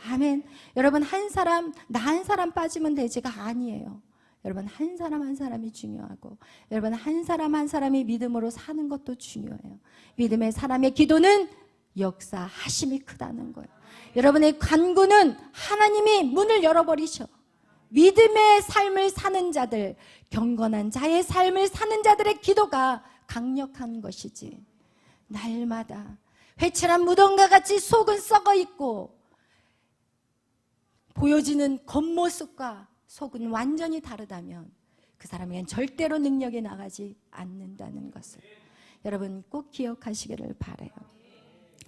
A: 아멘. 여러분, 나 한 사람 빠지면 되지가 아니에요. 여러분, 한 사람 한 사람이 중요하고, 여러분, 한 사람 한 사람이 믿음으로 사는 것도 중요해요. 믿음의 사람의 기도는 역사하심이 크다는 거예요. 여러분의 간구는 하나님이 문을 열어버리셔. 믿음의 삶을 사는 자들, 경건한 자의 삶을 사는 자들의 기도가 강력한 것이지, 날마다 회칠한 무덤과 같이 속은 썩어 있고 보여지는 겉모습과 속은 완전히 다르다면 그 사람에겐 절대로 능력이 나가지 않는다는 것을 여러분 꼭 기억하시기를 바라요.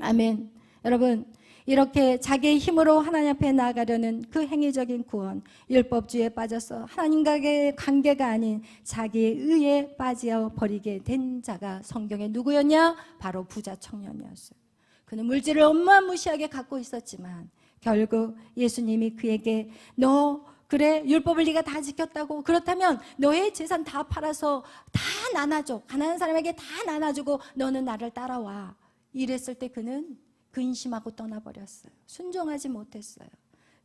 A: 아멘. 여러분, 이렇게 자기의 힘으로 하나님 앞에 나아가려는 그 행위적인 구원, 율법주의에 빠져서 하나님과의 관계가 아닌 자기의 의에 빠져버리게 된 자가 성경에 누구였냐? 바로 부자 청년이었어요. 그는 물질을 어마무시하게 갖고 있었지만 결국 예수님이 그에게 너 그래? 율법을 네가 다 지켰다고? 그렇다면 너의 재산 다 팔아서 다 나눠줘. 가난한 사람에게 다 나눠주고 너는 나를 따라와. 이랬을 때 그는 근심하고 떠나버렸어요. 순종하지 못했어요.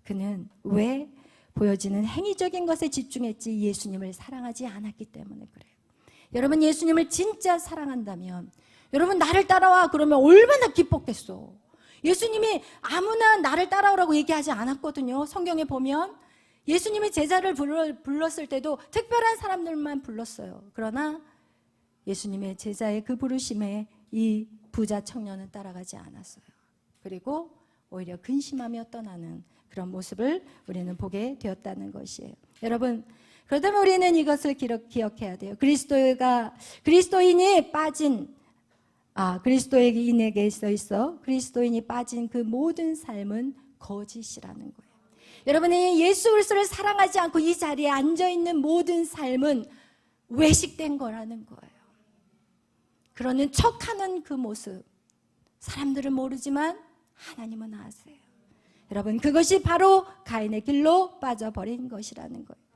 A: 그는 왜? 보여지는 행위적인 것에 집중했지 예수님을 사랑하지 않았기 때문에 그래요. 여러분, 예수님을 진짜 사랑한다면 여러분 나를 따라와 그러면 얼마나 기뻤겠어. 예수님이 아무나 나를 따라오라고 얘기하지 않았거든요. 성경에 보면 예수님이 제자를 불렀을 때도 특별한 사람들만 불렀어요. 그러나 예수님의 제자의 그 부르심에 이 부자 청년은 따라가지 않았어요. 그리고 오히려 근심하며 떠나는 그런 모습을 우리는 보게 되었다는 것이에요. 여러분, 그렇다면 우리는 이것을 기억해야 돼요. 그리스도인이 빠진 그리스도인에게 있어 그리스도인이 빠진 그 모든 삶은 거짓이라는 거예요. 여러분이 예수 그리스도를 사랑하지 않고 이 자리에 앉아있는 모든 삶은 외식된 거라는 거예요. 그러는 척하는 그 모습, 사람들은 모르지만 하나님은 아세요. 여러분, 그것이 바로 가인의 길로 빠져버린 것이라는 거예요.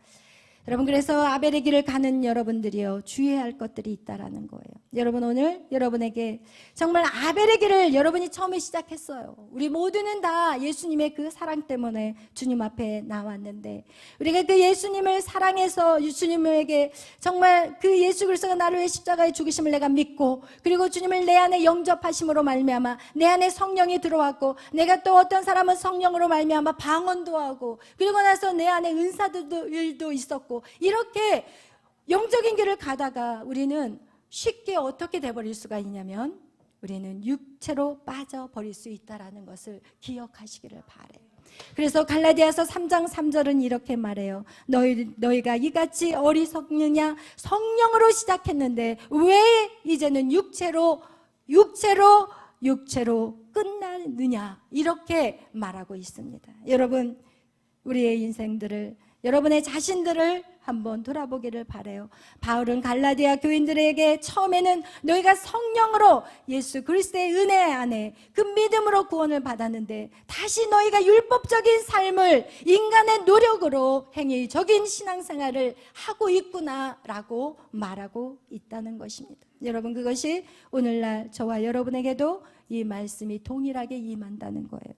A: 여러분, 그래서 아벨의 길을 가는 여러분들이요, 주의해야 할 것들이 있다라는 거예요. 여러분, 오늘 여러분에게 정말 아벨의 길을 여러분이 처음에 시작했어요. 우리 모두는 다 예수님의 그 사랑 때문에 주님 앞에 나왔는데, 우리가 그 예수님을 사랑해서 주님에게 정말 그 예수 그리스도가 나를 위해 십자가에 죽으심을 내가 믿고, 그리고 주님을 내 안에 영접하심으로 말미암아 내 안에 성령이 들어왔고, 내가 또 어떤 사람은 성령으로 말미암아 방언도 하고, 그리고 나서 내 안에 은사들도 있었고, 이렇게 영적인 길을 가다가 우리는 쉽게 어떻게 돼버릴 수가 있냐면 우리는 육체로 빠져버릴 수 있다는 것을 기억하시기를 바라요. 그래서 갈라디아서 3장 3절은 이렇게 말해요. 너희가 이같이 어리석느냐? 성령으로 시작했는데 왜 이제는 육체로 끝나느냐? 이렇게 말하고 있습니다. 여러분, 우리의 인생들을, 여러분의 자신들을 한번 돌아보기를 바라요. 바울은 갈라디아 교인들에게 처음에는 너희가 성령으로 예수 그리스도의 은혜 안에 그 믿음으로 구원을 받았는데 다시 너희가 율법적인 삶을 인간의 노력으로 행위적인 신앙생활을 하고 있구나라고 말하고 있다는 것입니다. 여러분, 그것이 오늘날 저와 여러분에게도 이 말씀이 동일하게 임한다는 거예요.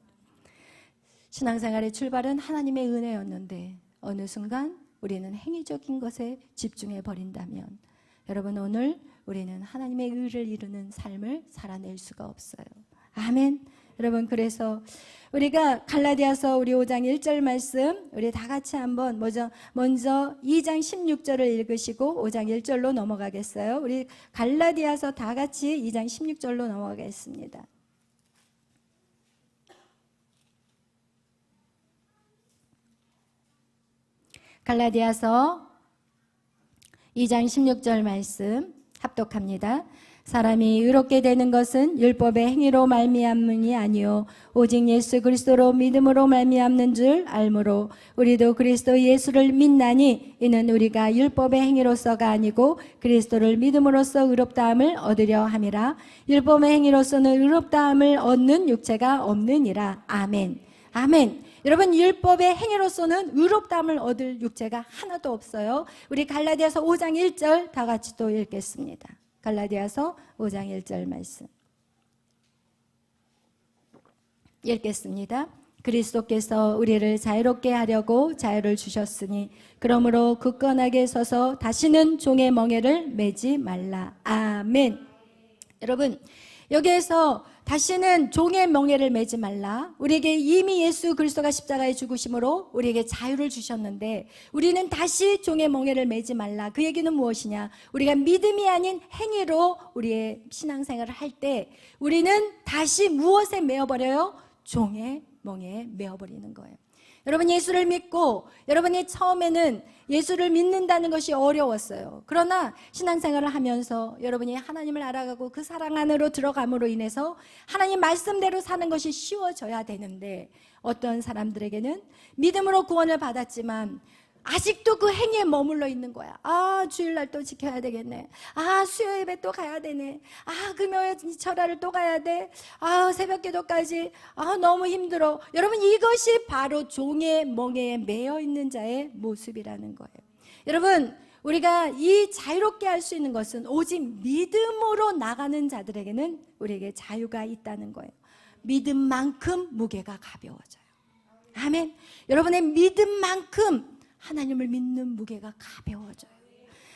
A: 신앙생활의 출발은 하나님의 은혜였는데 어느 순간 우리는 행위적인 것에 집중해 버린다면 여러분, 오늘 우리는 하나님의 의를 이루는 삶을 살아낼 수가 없어요. 아멘. 여러분, 그래서 우리가 갈라디아서 우리 5장 1절 말씀 우리 다 같이 한번 먼저 2장 16절을 읽으시고 5장 1절로 넘어가겠어요. 우리 갈라디아서 다 같이 2장 16절로 넘어가겠습니다. 갈라디아서 2장 16절 말씀 합독합니다. 사람이 의롭게 되는 것은 율법의 행위로 말미암음이 아니요 오직 예수 그리스도로 믿음으로 말미암는 줄 알므로 우리도 그리스도 예수를 믿나니 이는 우리가 율법의 행위로서가 아니고 그리스도를 믿음으로써 의롭다함을 얻으려 함이라. 율법의 행위로서는 의롭다함을 얻는 육체가 없느니라. 아멘. 아멘. 여러분, 율법의 행위로서는 의롭다함을 얻을 육체가 하나도 없어요. 우리 갈라디아서 5장 1절 다 같이 또 읽겠습니다. 갈라디아서 5장 1절 말씀 읽겠습니다. 그리스도께서 우리를 자유롭게 하려고 자유를 주셨으니 그러므로 굳건하게 서서 다시는 종의 멍에를 매지 말라. 아멘. 여러분, 여기에서 다시는 종의 멍에를 매지 말라. 우리에게 이미 예수 그리스도가 십자가에 죽으심으로 우리에게 자유를 주셨는데 우리는 다시 종의 멍에를 매지 말라. 그 얘기는 무엇이냐? 우리가 믿음이 아닌 행위로 우리의 신앙생활을 할 때 우리는 다시 무엇에 매어버려요? 종의 멍에에 매어버리는 거예요. 여러분, 예수를 믿고 여러분이 처음에는 예수를 믿는다는 것이 어려웠어요. 그러나 신앙생활을 하면서 여러분이 하나님을 알아가고 그 사랑 안으로 들어감으로 인해서 하나님 말씀대로 사는 것이 쉬워져야 되는데 어떤 사람들에게는 믿음으로 구원을 받았지만 아직도 그 행위에 머물러 있는 거야. 아, 주일날 또 지켜야 되겠네. 아, 수요 예배 또 가야 되네. 아, 금요일 철야를 또 가야 돼. 아, 새벽 기도까지. 아, 너무 힘들어. 여러분, 이것이 바로 종의 멍에에 매여 있는 자의 모습이라는 거예요. 여러분, 우리가 이 자유롭게 할 수 있는 것은 오직 믿음으로 나가는 자들에게는 우리에게 자유가 있다는 거예요. 믿음만큼 무게가 가벼워져요. 아멘. 여러분의 믿음만큼 하나님을 믿는 무게가 가벼워져요.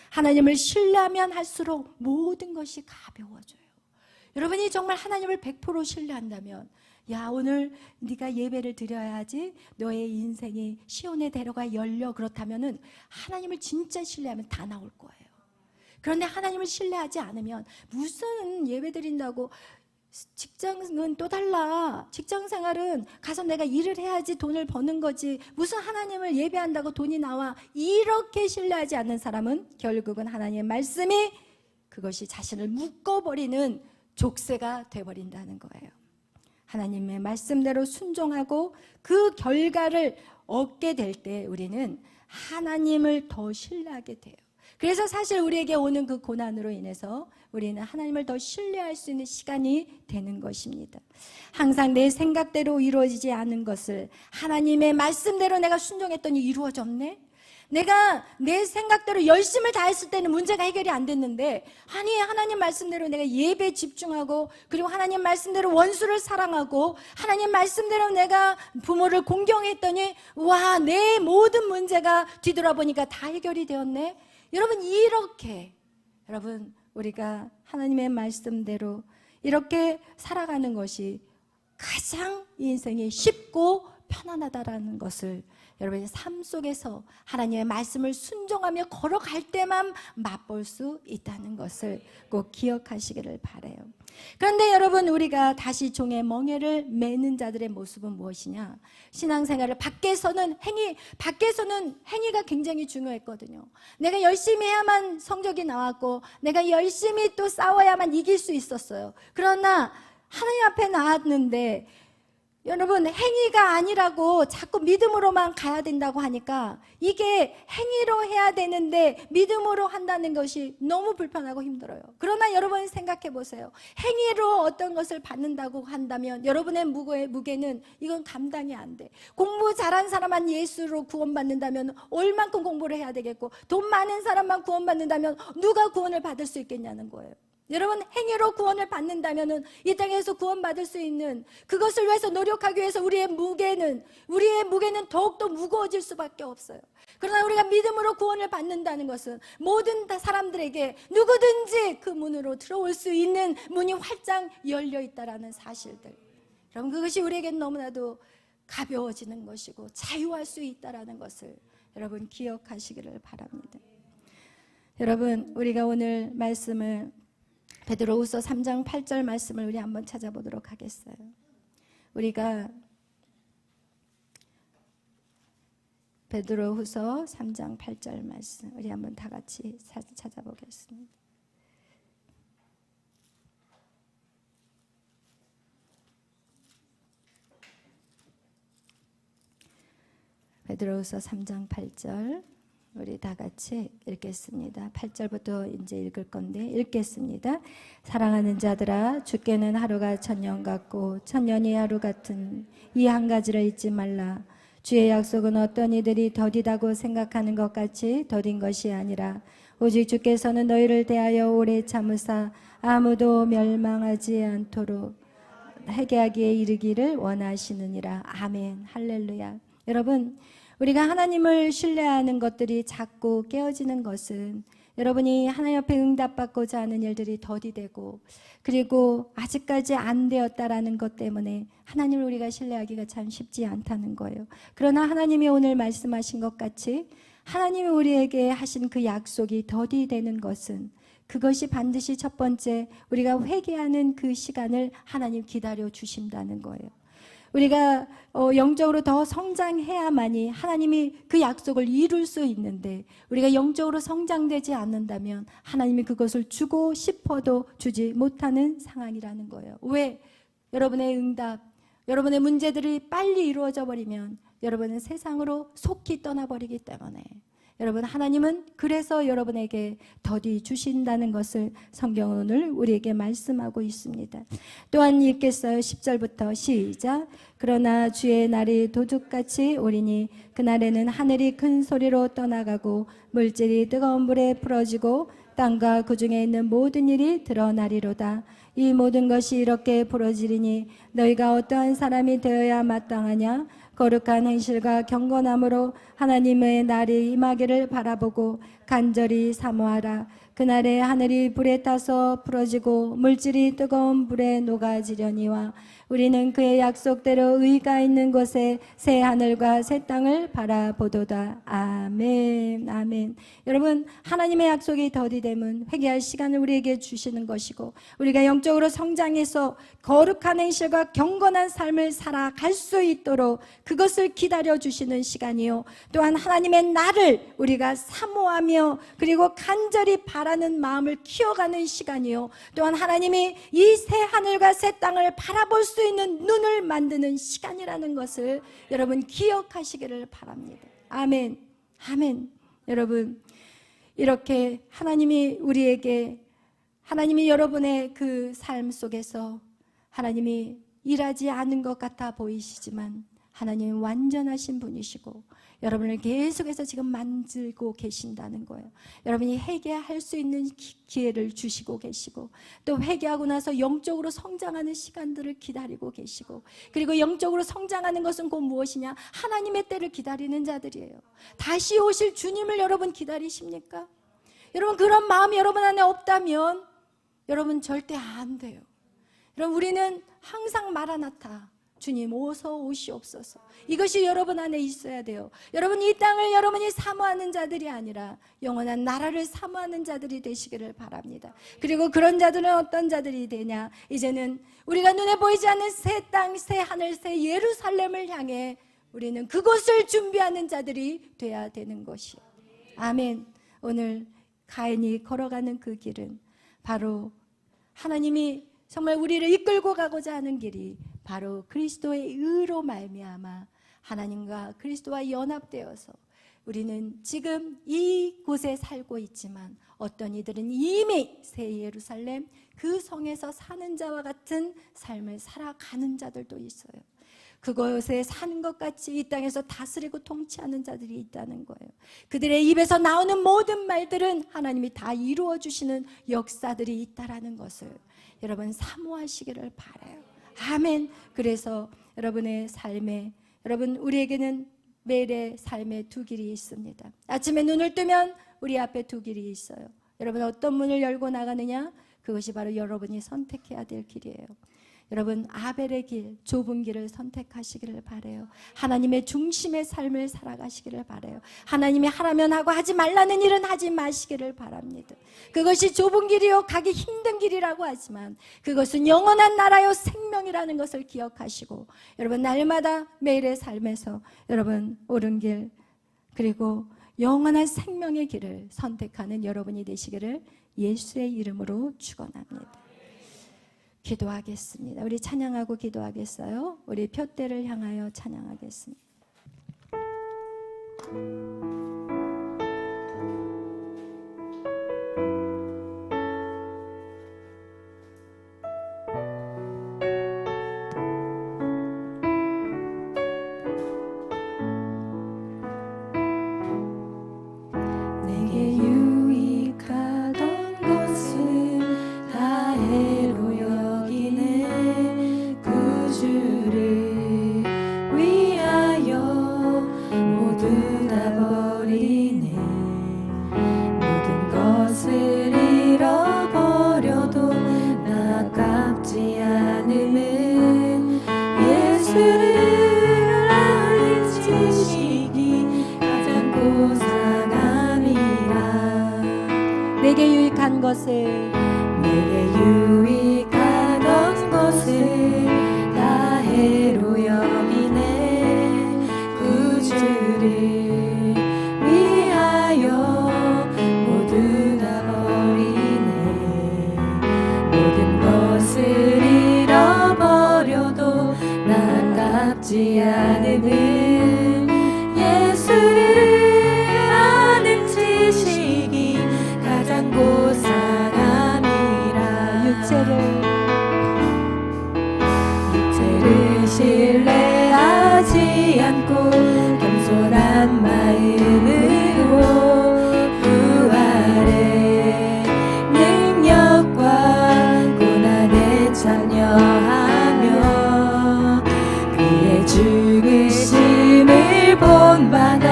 A: 하나님을 신뢰하면 할수록 모든 것이 가벼워져요. 여러분이 정말 하나님을 100% 신뢰한다면 야, 오늘 네가 예배를 드려야지 너의 인생이 시온의 대로가 열려. 그렇다면은 하나님을 진짜 신뢰하면 다 나올 거예요. 그런데 하나님을 신뢰하지 않으면 무슨 예배 드린다고, 직장은 또 달라. 직장 생활은 가서 내가 일을 해야지 돈을 버는 거지 무슨 하나님을 예배한다고 돈이 나와. 이렇게 신뢰하지 않는 사람은 결국은 하나님의 말씀이 그것이 자신을 묶어버리는 족쇄가 돼버린다는 거예요. 하나님의 말씀대로 순종하고 그 결과를 얻게 될 때 우리는 하나님을 더 신뢰하게 돼요. 그래서 사실 우리에게 오는 그 고난으로 인해서 우리는 하나님을 더 신뢰할 수 있는 시간이 되는 것입니다. 항상 내 생각대로 이루어지지 않은 것을 하나님의 말씀대로 내가 순종했더니 이루어졌네? 내가 내 생각대로 열심을 다했을 때는 문제가 해결이 안 됐는데, 아니 하나님 말씀대로 내가 예배에 집중하고, 그리고 하나님 말씀대로 원수를 사랑하고, 하나님 말씀대로 내가 부모를 공경했더니 와, 내 모든 문제가 뒤돌아보니까 다 해결이 되었네. 여러분, 이렇게 여러분 우리가 하나님의 말씀대로 이렇게 살아가는 것이 가장 인생이 쉽고 편안하다라는 것을 여러분의 삶 속에서 하나님의 말씀을 순종하며 걸어갈 때만 맛볼 수 있다는 것을 꼭 기억하시기를 바라요. 그런데 여러분, 우리가 다시 종의 멍에를 매는 자들의 모습은 무엇이냐? 신앙생활을 밖에서는 행위가 굉장히 중요했거든요. 내가 열심히 해야만 성적이 나왔고 내가 열심히 또 싸워야만 이길 수 있었어요. 그러나 하나님 앞에 나왔는데 여러분, 행위가 아니라고 자꾸 믿음으로만 가야 된다고 하니까 이게 행위로 해야 되는데 믿음으로 한다는 것이 너무 불편하고 힘들어요. 그러나 여러분 생각해 보세요. 행위로 어떤 것을 받는다고 한다면 여러분의 무게는 이건 감당이 안 돼. 공부 잘한 사람만 예수로 구원받는다면 얼만큼 공부를 해야 되겠고, 돈 많은 사람만 구원받는다면 누가 구원을 받을 수 있겠냐는 거예요. 여러분, 행위로 구원을 받는다면 이 땅에서 구원받을 수 있는 그것을 위해서 노력하기 위해서 우리의 무게는 더욱더 무거워질 수밖에 없어요. 그러나 우리가 믿음으로 구원을 받는다는 것은 모든 사람들에게 누구든지 그 문으로 들어올 수 있는 문이 활짝 열려 있다는 사실들, 여러분, 그것이 우리에게 너무나도 가벼워지는 것이고 자유할 수 있다는 것을 여러분 기억하시기를 바랍니다. 여러분, 우리가 오늘 말씀을 베드로후서 3장 8절 말씀을 우리 한번 찾아보도록 하겠어요. 우리가 베드로후서 3장 8절 말씀 우리 한번 다 같이 찾아보겠습니다. 베드로후서 3장 8절 우리 다 같이 읽겠습니다. 8절부터 이제 읽을 건데 읽겠습니다. 사랑하는 자들아, 주께는 하루가 천년 같고 천년이 하루 같은 이 한 가지를 잊지 말라. 주의 약속은 어떤 이들이 더디다고 생각하는 것 같이 더딘 것이 아니라 오직 주께서는 너희를 대하여 오래 참으사 아무도 멸망하지 않도록 회개하기에 이르기를 원하시느니라. 아멘. 할렐루야. 여러분, 우리가 하나님을 신뢰하는 것들이 자꾸 깨어지는 것은 여러분이 하나님 앞에 응답받고자 하는 일들이 더디되고, 그리고 아직까지 안 되었다라는 것 때문에 하나님을 우리가 신뢰하기가 참 쉽지 않다는 거예요. 그러나 하나님이 오늘 말씀하신 것 같이 하나님이 우리에게 하신 그 약속이 더디되는 것은, 그것이 반드시 첫 번째 우리가 회개하는 그 시간을 하나님 기다려 주신다는 거예요. 우리가 영적으로 더 성장해야만이 하나님이 그 약속을 이룰 수 있는데, 우리가 영적으로 성장되지 않는다면 하나님이 그것을 주고 싶어도 주지 못하는 상황이라는 거예요. 왜? 여러분의 응답, 여러분의 문제들이 빨리 이루어져 버리면 여러분은 세상으로 속히 떠나버리기 때문에, 여러분, 하나님은 그래서 여러분에게 더디 주신다는 것을 성경은 오늘 우리에게 말씀하고 있습니다. 또한 읽겠어요. 10절부터 시작. 그러나 주의 날이 도둑같이 오리니 그날에는 하늘이 큰 소리로 떠나가고 물질이 뜨거운 불에 풀어지고 땅과 그 중에 있는 모든 일이 드러나리로다. 이 모든 것이 이렇게 벌어지리니 너희가 어떠한 사람이 되어야 마땅하냐? 거룩한 행실과 경건함으로 하나님의 날이 임하기를 바라보고 간절히 사모하라. 그날에 하늘이 불에 타서 풀어지고 물질이 뜨거운 불에 녹아지려니와 우리는 그의 약속대로 의가 있는 곳에 새 하늘과 새 땅을 바라보도다. 아멘. 아멘. 여러분, 하나님의 약속이 더디됨은 회개할 시간을 우리에게 주시는 것이고, 우리가 영적으로 성장해서 거룩한 행실과 경건한 삶을 살아갈 수 있도록 그것을 기다려 주시는 시간이요, 또한 하나님의 날을 우리가 사모하며 그리고 간절히 바라는 마음을 키워가는 시간이요, 또한 하나님이 이 새 하늘과 새 땅을 바라볼 수 있는 눈을 만드는 시간이라는 것을 여러분 기억하시기를 바랍니다. 아멘. 아멘. 여러분, 이렇게 하나님이 여러분의 그 삶 속에서 하나님이 일하지 않은 것 같아 보이시지만 하나님은 완전하신 분이시고 여러분을 계속해서 지금 만들고 계신다는 거예요. 여러분이 회개할 수 있는 기회를 주시고 계시고, 또 회개하고 나서 영적으로 성장하는 시간들을 기다리고 계시고, 그리고 영적으로 성장하는 것은 곧 무엇이냐? 하나님의 때를 기다리는 자들이에요. 다시 오실 주님을 여러분 기다리십니까? 여러분, 그런 마음이 여러분 안에 없다면 여러분 절대 안 돼요. 여러분, 우리는 항상 마라나타, 주님 어서 오시옵소서. 이것이 여러분 안에 있어야 돼요. 여러분 이 땅을 여러분이 사모하는 자들이 아니라 영원한 나라를 사모하는 자들이 되시기를 바랍니다. 그리고 그런 자들은 어떤 자들이 되냐? 이제는 우리가 눈에 보이지 않는 새 땅, 새 하늘, 새 예루살렘을 향해 우리는 그곳을 준비하는 자들이 돼야 되는 것이요. 아멘. 오늘 가인이 걸어가는 그 길은 바로 하나님이 정말 우리를 이끌고 가고자 하는 길이 바로 그리스도의 의로 말미암아 하나님과 그리스도와 연합되어서 우리는 지금 이곳에 살고 있지만 어떤 이들은 이미 새 예루살렘 그 성에서 사는 자와 같은 삶을 살아가는 자들도 있어요. 그곳에 사는 것 같이 이 땅에서 다스리고 통치하는 자들이 있다는 거예요. 그들의 입에서 나오는 모든 말들은 하나님이 다 이루어 주시는 역사들이 있다라는 것을 여러분 사모하시기를 바라요. 아멘. 그래서 여러분의 삶에, 여러분 우리에게는 매일의 삶의 두 길이 있습니다. 아침에 눈을 뜨면 우리 앞에 두 길이 있어요. 여러분 어떤 문을 열고 나가느냐? 그것이 바로 여러분이 선택해야 될 길이에요. 여러분 아벨의 길, 좁은 길을 선택하시기를 바라요. 하나님의 중심의 삶을 살아가시기를 바라요. 하나님이 하라면 하고 하지 말라는 일은 하지 마시기를 바랍니다. 그것이 좁은 길이요 가기 힘든 길이라고 하지만 그것은 영원한 나라요 생명이라는 것을 기억하시고 여러분 날마다 매일의 삶에서 여러분 옳은 길 그리고 영원한 생명의 길을 선택하는 여러분이 되시기를 예수의 이름으로 축원합니다. 기도하겠습니다. 우리 찬양하고 기도하겠어요? 우리 표대를 향하여 찬양하겠습니다.
B: 내게 유익하던 것을 다 해로 여기네. 구주를 위하여 모두 다 버리네. 모든 것을 잃어버려도 나 아깝지 않음은 예수를 아는 지식이 가장 고상함이라.
A: 내게 유익한 것을
B: 내게 유익하던 것을 다 해로 여기네. 구주를 위하여 모두 다 버리네. 모든 것을 잃어버려도 나 아깝지 않음은 예수를 아는 지식이 가장 고상함이라. 육체를 신뢰하지 않고 겸손한 마음으로 부활의 능력과 고난에 참여하며 그의 죽으심을 본받아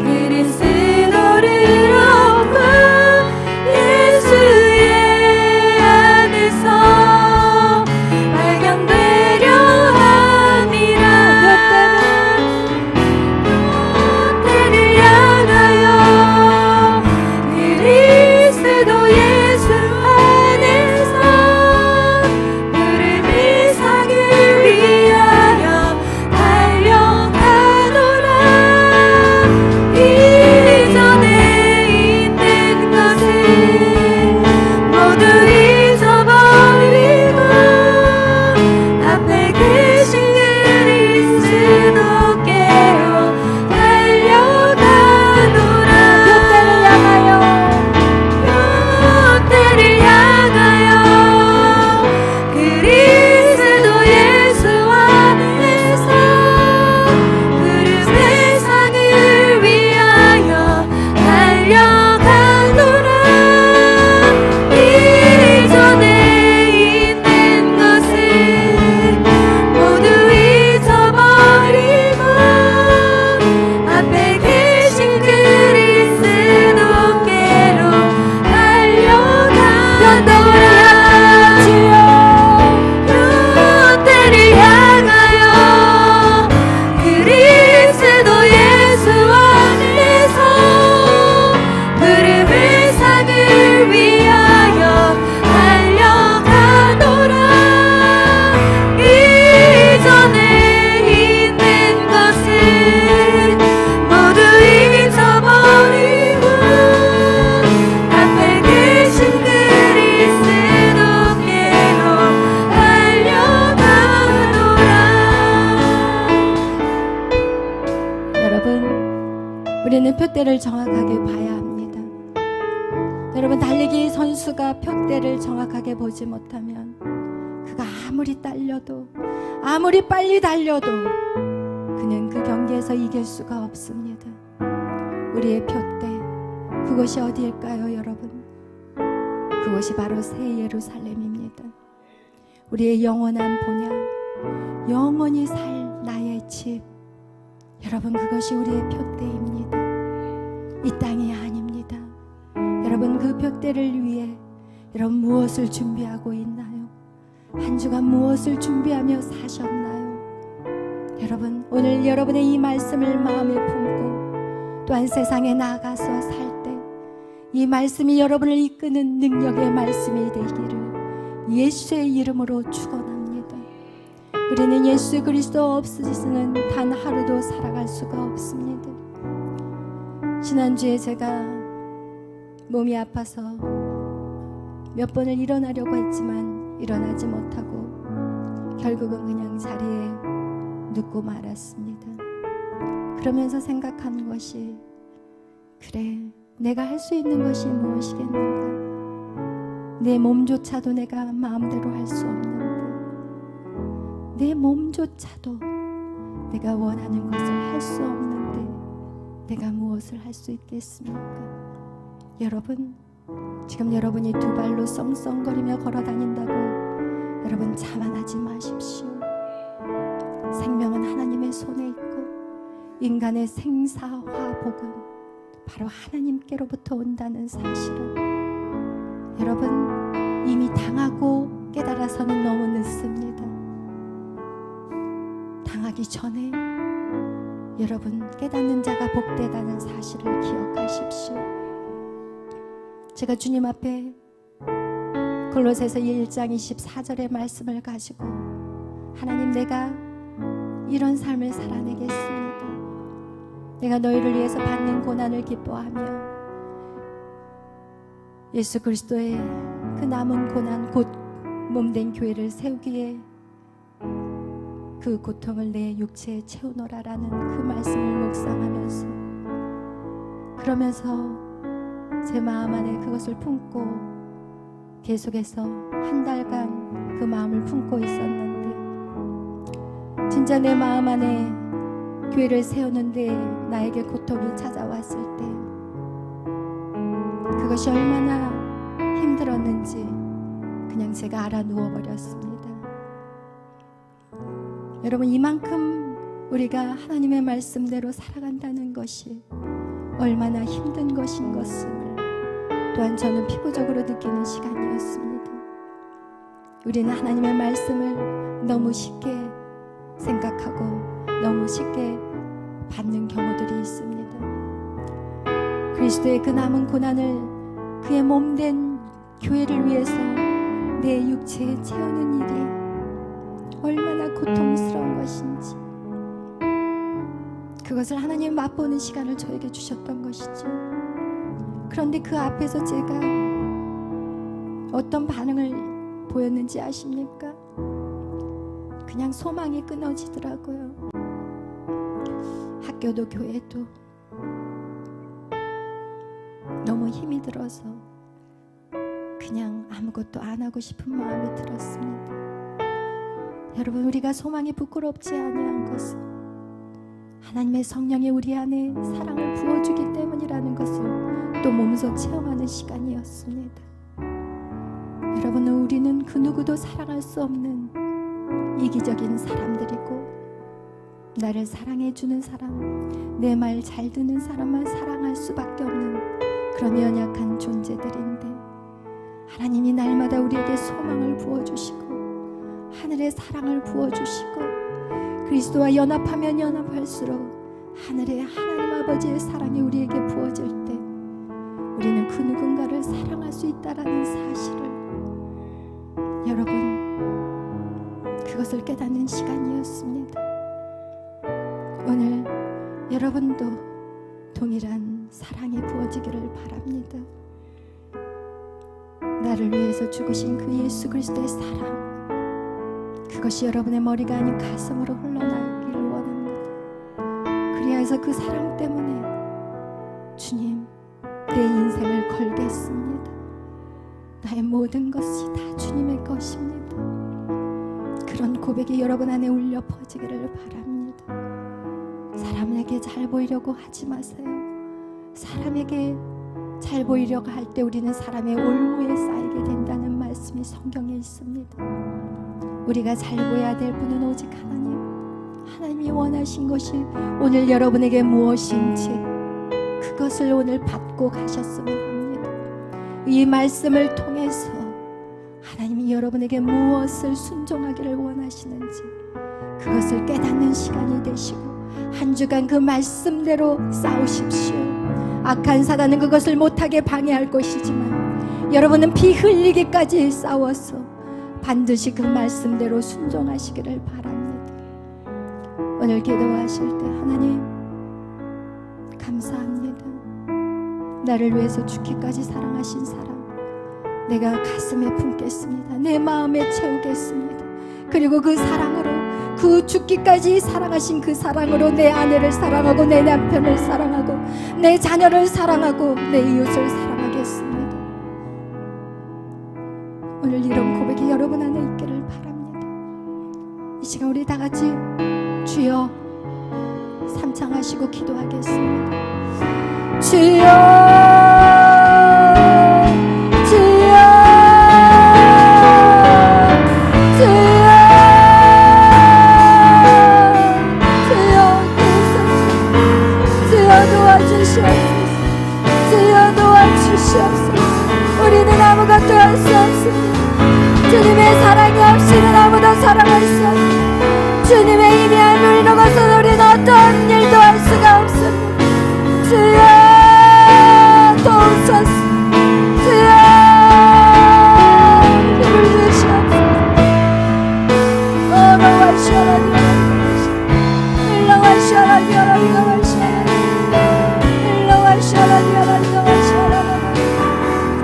B: 그리스도를 얻고 예수의 안에서 발견되려 함이라.
A: 표대를 정확하게 봐야 합니다. 여러분, 달리기 선수가 표대를 정확하게 보지 못하면 그가 아무리 딸려도, 아무리 빨리 달려도 그는 그 경기에서 이길 수가 없습니다. 우리의 표대, 그곳이 어디일까요, 여러분? 그곳이 바로 새 예루살렘입니다. 우리의 영원한 본향, 영원히 살 나의 집, 여러분, 그것이 우리의 표대입니다. 이 땅이 아닙니다. 여러분, 그 표대를 위해 여러분 무엇을 준비하고 있나요? 한 주간 무엇을 준비하며 사셨나요? 여러분, 오늘 여러분의 이 말씀을 마음에 품고 또한 세상에 나가서 살 때 이 말씀이 여러분을 이끄는 능력의 말씀이 되기를 예수의 이름으로 축원합니다. 우리는 예수 그리스도 없으시는 단 하루도 살아갈 수가 없습니다. 지난주에 제가 몸이 아파서 몇 번을 일어나려고 했지만 일어나지 못하고 결국은 그냥 자리에 눕고 말았습니다. 그러면서 생각한 것이, 그래, 내가 할 수 있는 것이 무엇이겠는가? 내 몸조차도 내가 마음대로 할 수 없는데, 내 몸조차도 내가 원하는 것을 할 수 없는데 내가 무엇을 할 수 있겠습니까? 여러분, 지금 여러분이 두 발로 썽썽거리며 걸어다닌다고 여러분 자만하지 마십시오. 생명은 하나님의 손에 있고 인간의 생사화복은 바로 하나님께로부터 온다는 사실을 여러분 이미 당하고 깨달아서는 너무 늦습니다. 당하기 전에 여러분 깨닫는 자가 복되다는 사실을 기억하십시오. 제가 주님 앞에 골로새서 1장 24절의 말씀을 가지고, 하나님, 내가 이런 삶을 살아내겠습니다. 내가 너희를 위해서 받는 고난을 기뻐하며 예수 그리스도의 그 남은 고난, 곧 몸된 교회를 세우기에 그 고통을 내 육체에 채우노라라는 그 말씀을 묵상하면서, 그러면서 제 마음 안에 그것을 품고 계속해서 한 달간 그 마음을 품고 있었는데, 진짜 내 마음 안에 교회를 세우는데 나에게 고통이 찾아왔을 때 그것이 얼마나 힘들었는지 그냥 제가 알아 누워버렸습니다. 여러분, 이만큼 우리가 하나님의 말씀대로 살아간다는 것이 얼마나 힘든 것인 것을 또한 저는 피부적으로 느끼는 시간이었습니다. 우리는 하나님의 말씀을 너무 쉽게 생각하고 너무 쉽게 받는 경우들이 있습니다. 그리스도의 그 남은 고난을 그의 몸된 교회를 위해서 내 육체에 채우는 일이 얼마나 고통스러운 것인지, 그것을 하나님 맛보는 시간을 저에게 주셨던 것이죠. 그런데 그 앞에서 제가 어떤 반응을 보였는지 아십니까? 그냥 소망이 끊어지더라고요. 학교도 교회도 너무 힘이 들어서 그냥 아무것도 안 하고 싶은 마음이 들었습니다. 여러분, 우리가 소망이 부끄럽지 아니한 것은 하나님의 성령이 우리 안에 사랑을 부어주기 때문이라는 것을 또 몸소 체험하는 시간이었습니다. 여러분, 우리는 그 누구도 사랑할 수 없는 이기적인 사람들이고, 나를 사랑해주는 사람, 내 말 잘 듣는 사람만 사랑할 수밖에 없는 그런 연약한 존재들인데, 하나님이 날마다 우리에게 소망을 부어주시고 하늘의 사랑을 부어주시고 그리스도와 연합하면 연합할수록 하늘의 하나님 아버지의 사랑이 우리에게 부어질 때 우리는 그 누군가를 사랑할 수 있다라는 사실을 여러분, 그것을 깨닫는 시간이었습니다. 오늘 여러분도 동일한 사랑이 부어지기를 바랍니다. 나를 위해서 죽으신 그 예수 그리스도의 사랑, 그것이 여러분의 머리가 아닌 가슴으로 흘러나오기를 원합니다. 그리하여서 그 사랑 때문에 내 인생을 걸겠습니다. 나의 모든 것이 다 주님의 것입니다. 그런 고백이 여러분 안에 울려 퍼지기를 바랍니다. 사람에게 잘 보이려고 하지 마세요. 사람에게 잘 보이려고 할 때 우리는 사람의 올무에 쌓이게 된다는 말씀이 성경에 있습니다. 우리가 잘 보여야 될 분은 오직 하나님. 하나님이 원하신 것이 오늘 여러분에게 무엇인지 그것을 오늘 받고 가셨으면 합니다. 이 말씀을 통해서 하나님이 여러분에게 무엇을 순종하기를 원하시는지 그것을 깨닫는 시간이 되시고 한 주간 그 말씀대로 싸우십시오. 악한 사단은 그것을 못하게 방해할 것이지만 여러분은 피 흘리기까지 싸워서 반드시 그 말씀대로 순종하시기를 바랍니다. 오늘 기도하실 때 하나님 감사합니다. 나를 위해서 죽기까지 사랑하신 사랑 내가 가슴에 품겠습니다. 내 마음에 채우겠습니다. 그리고 그 사랑으로 그 죽기까지 사랑하신 그 사랑으로 내 아내를 사랑하고 내 남편을 사랑하고 내 자녀를 사랑하고 내 이웃을 사랑하겠습니다. 오늘 이런 고백이 여러분 안에 있기를 바랍니다. 이 시간 우리 다 같이 주여 삼창하시고 기도하겠습니다. 주여 주여 주여 주여 도와주시옵소서. 주여 도와주시옵소서. 우리는 아무것도 할 수 없습니다. 주님의 사랑이 없이는 아무도 사랑할 수 없습니다. 주님의 힘이 함을 이루고서 우리는 어떤 일도 할 수가 없습니다. 주여 도우소서. 주여 힘을 주시옵소서.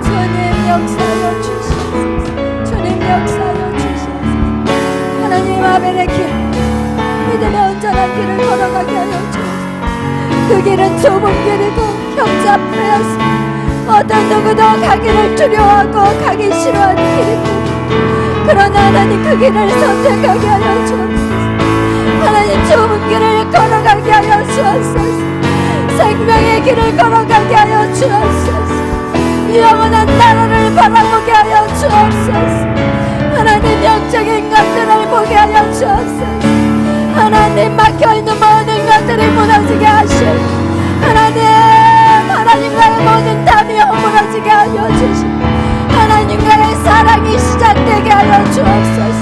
A: 주님 역사여 주시옵소서. 주님 역사여 주시옵소서. 하나님 아벨의 길 믿음의 온전한 길을 걸어가게 하여 주옵소서. 그 길은 좁은 길이고 협잡하였습니다. 어떤 누구도 가기를 두려워하고 가기 싫어하는 길이고 그러나 하나님 그 길을 선택하게 하여 주옵소서. 하나님 좁은 길을 걸어가게 하여 주옵소서. 생명의 길을 걸어가게 하여 주옵소서. 영원한 나라를 바라보게 하여 주옵소서. 하나님 영적인 것들을 보게 하여 주옵소서. 하나님 막혀있는 모든 것들이 무너지게 하시고 하나님과의 모든 담이 허물어지게 하여 주시고 하나님과의 사랑이 시작되게 하여 주옵소서.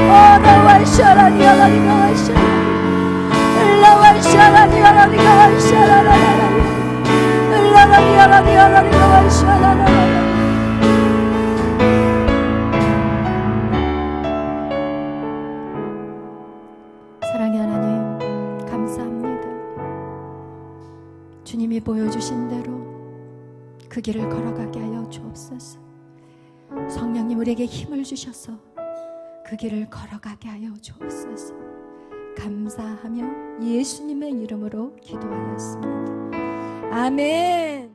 A: 오너와 샤라니 하나님과 샤라니 일라와 샤라니 하나님과 샤라라라라 일라라니 하나님과 샤라라라라. 사랑의 하나님 감사합니다. 주님이 보여주신 대로 그 길을 걸어가게 하여 주옵소서. 성령님 우리에게 힘을 주셔서 그 길을 걸어가게 하여 주옵소서. 감사하며 예수님의 이름으로 기도하였습니다. 아멘.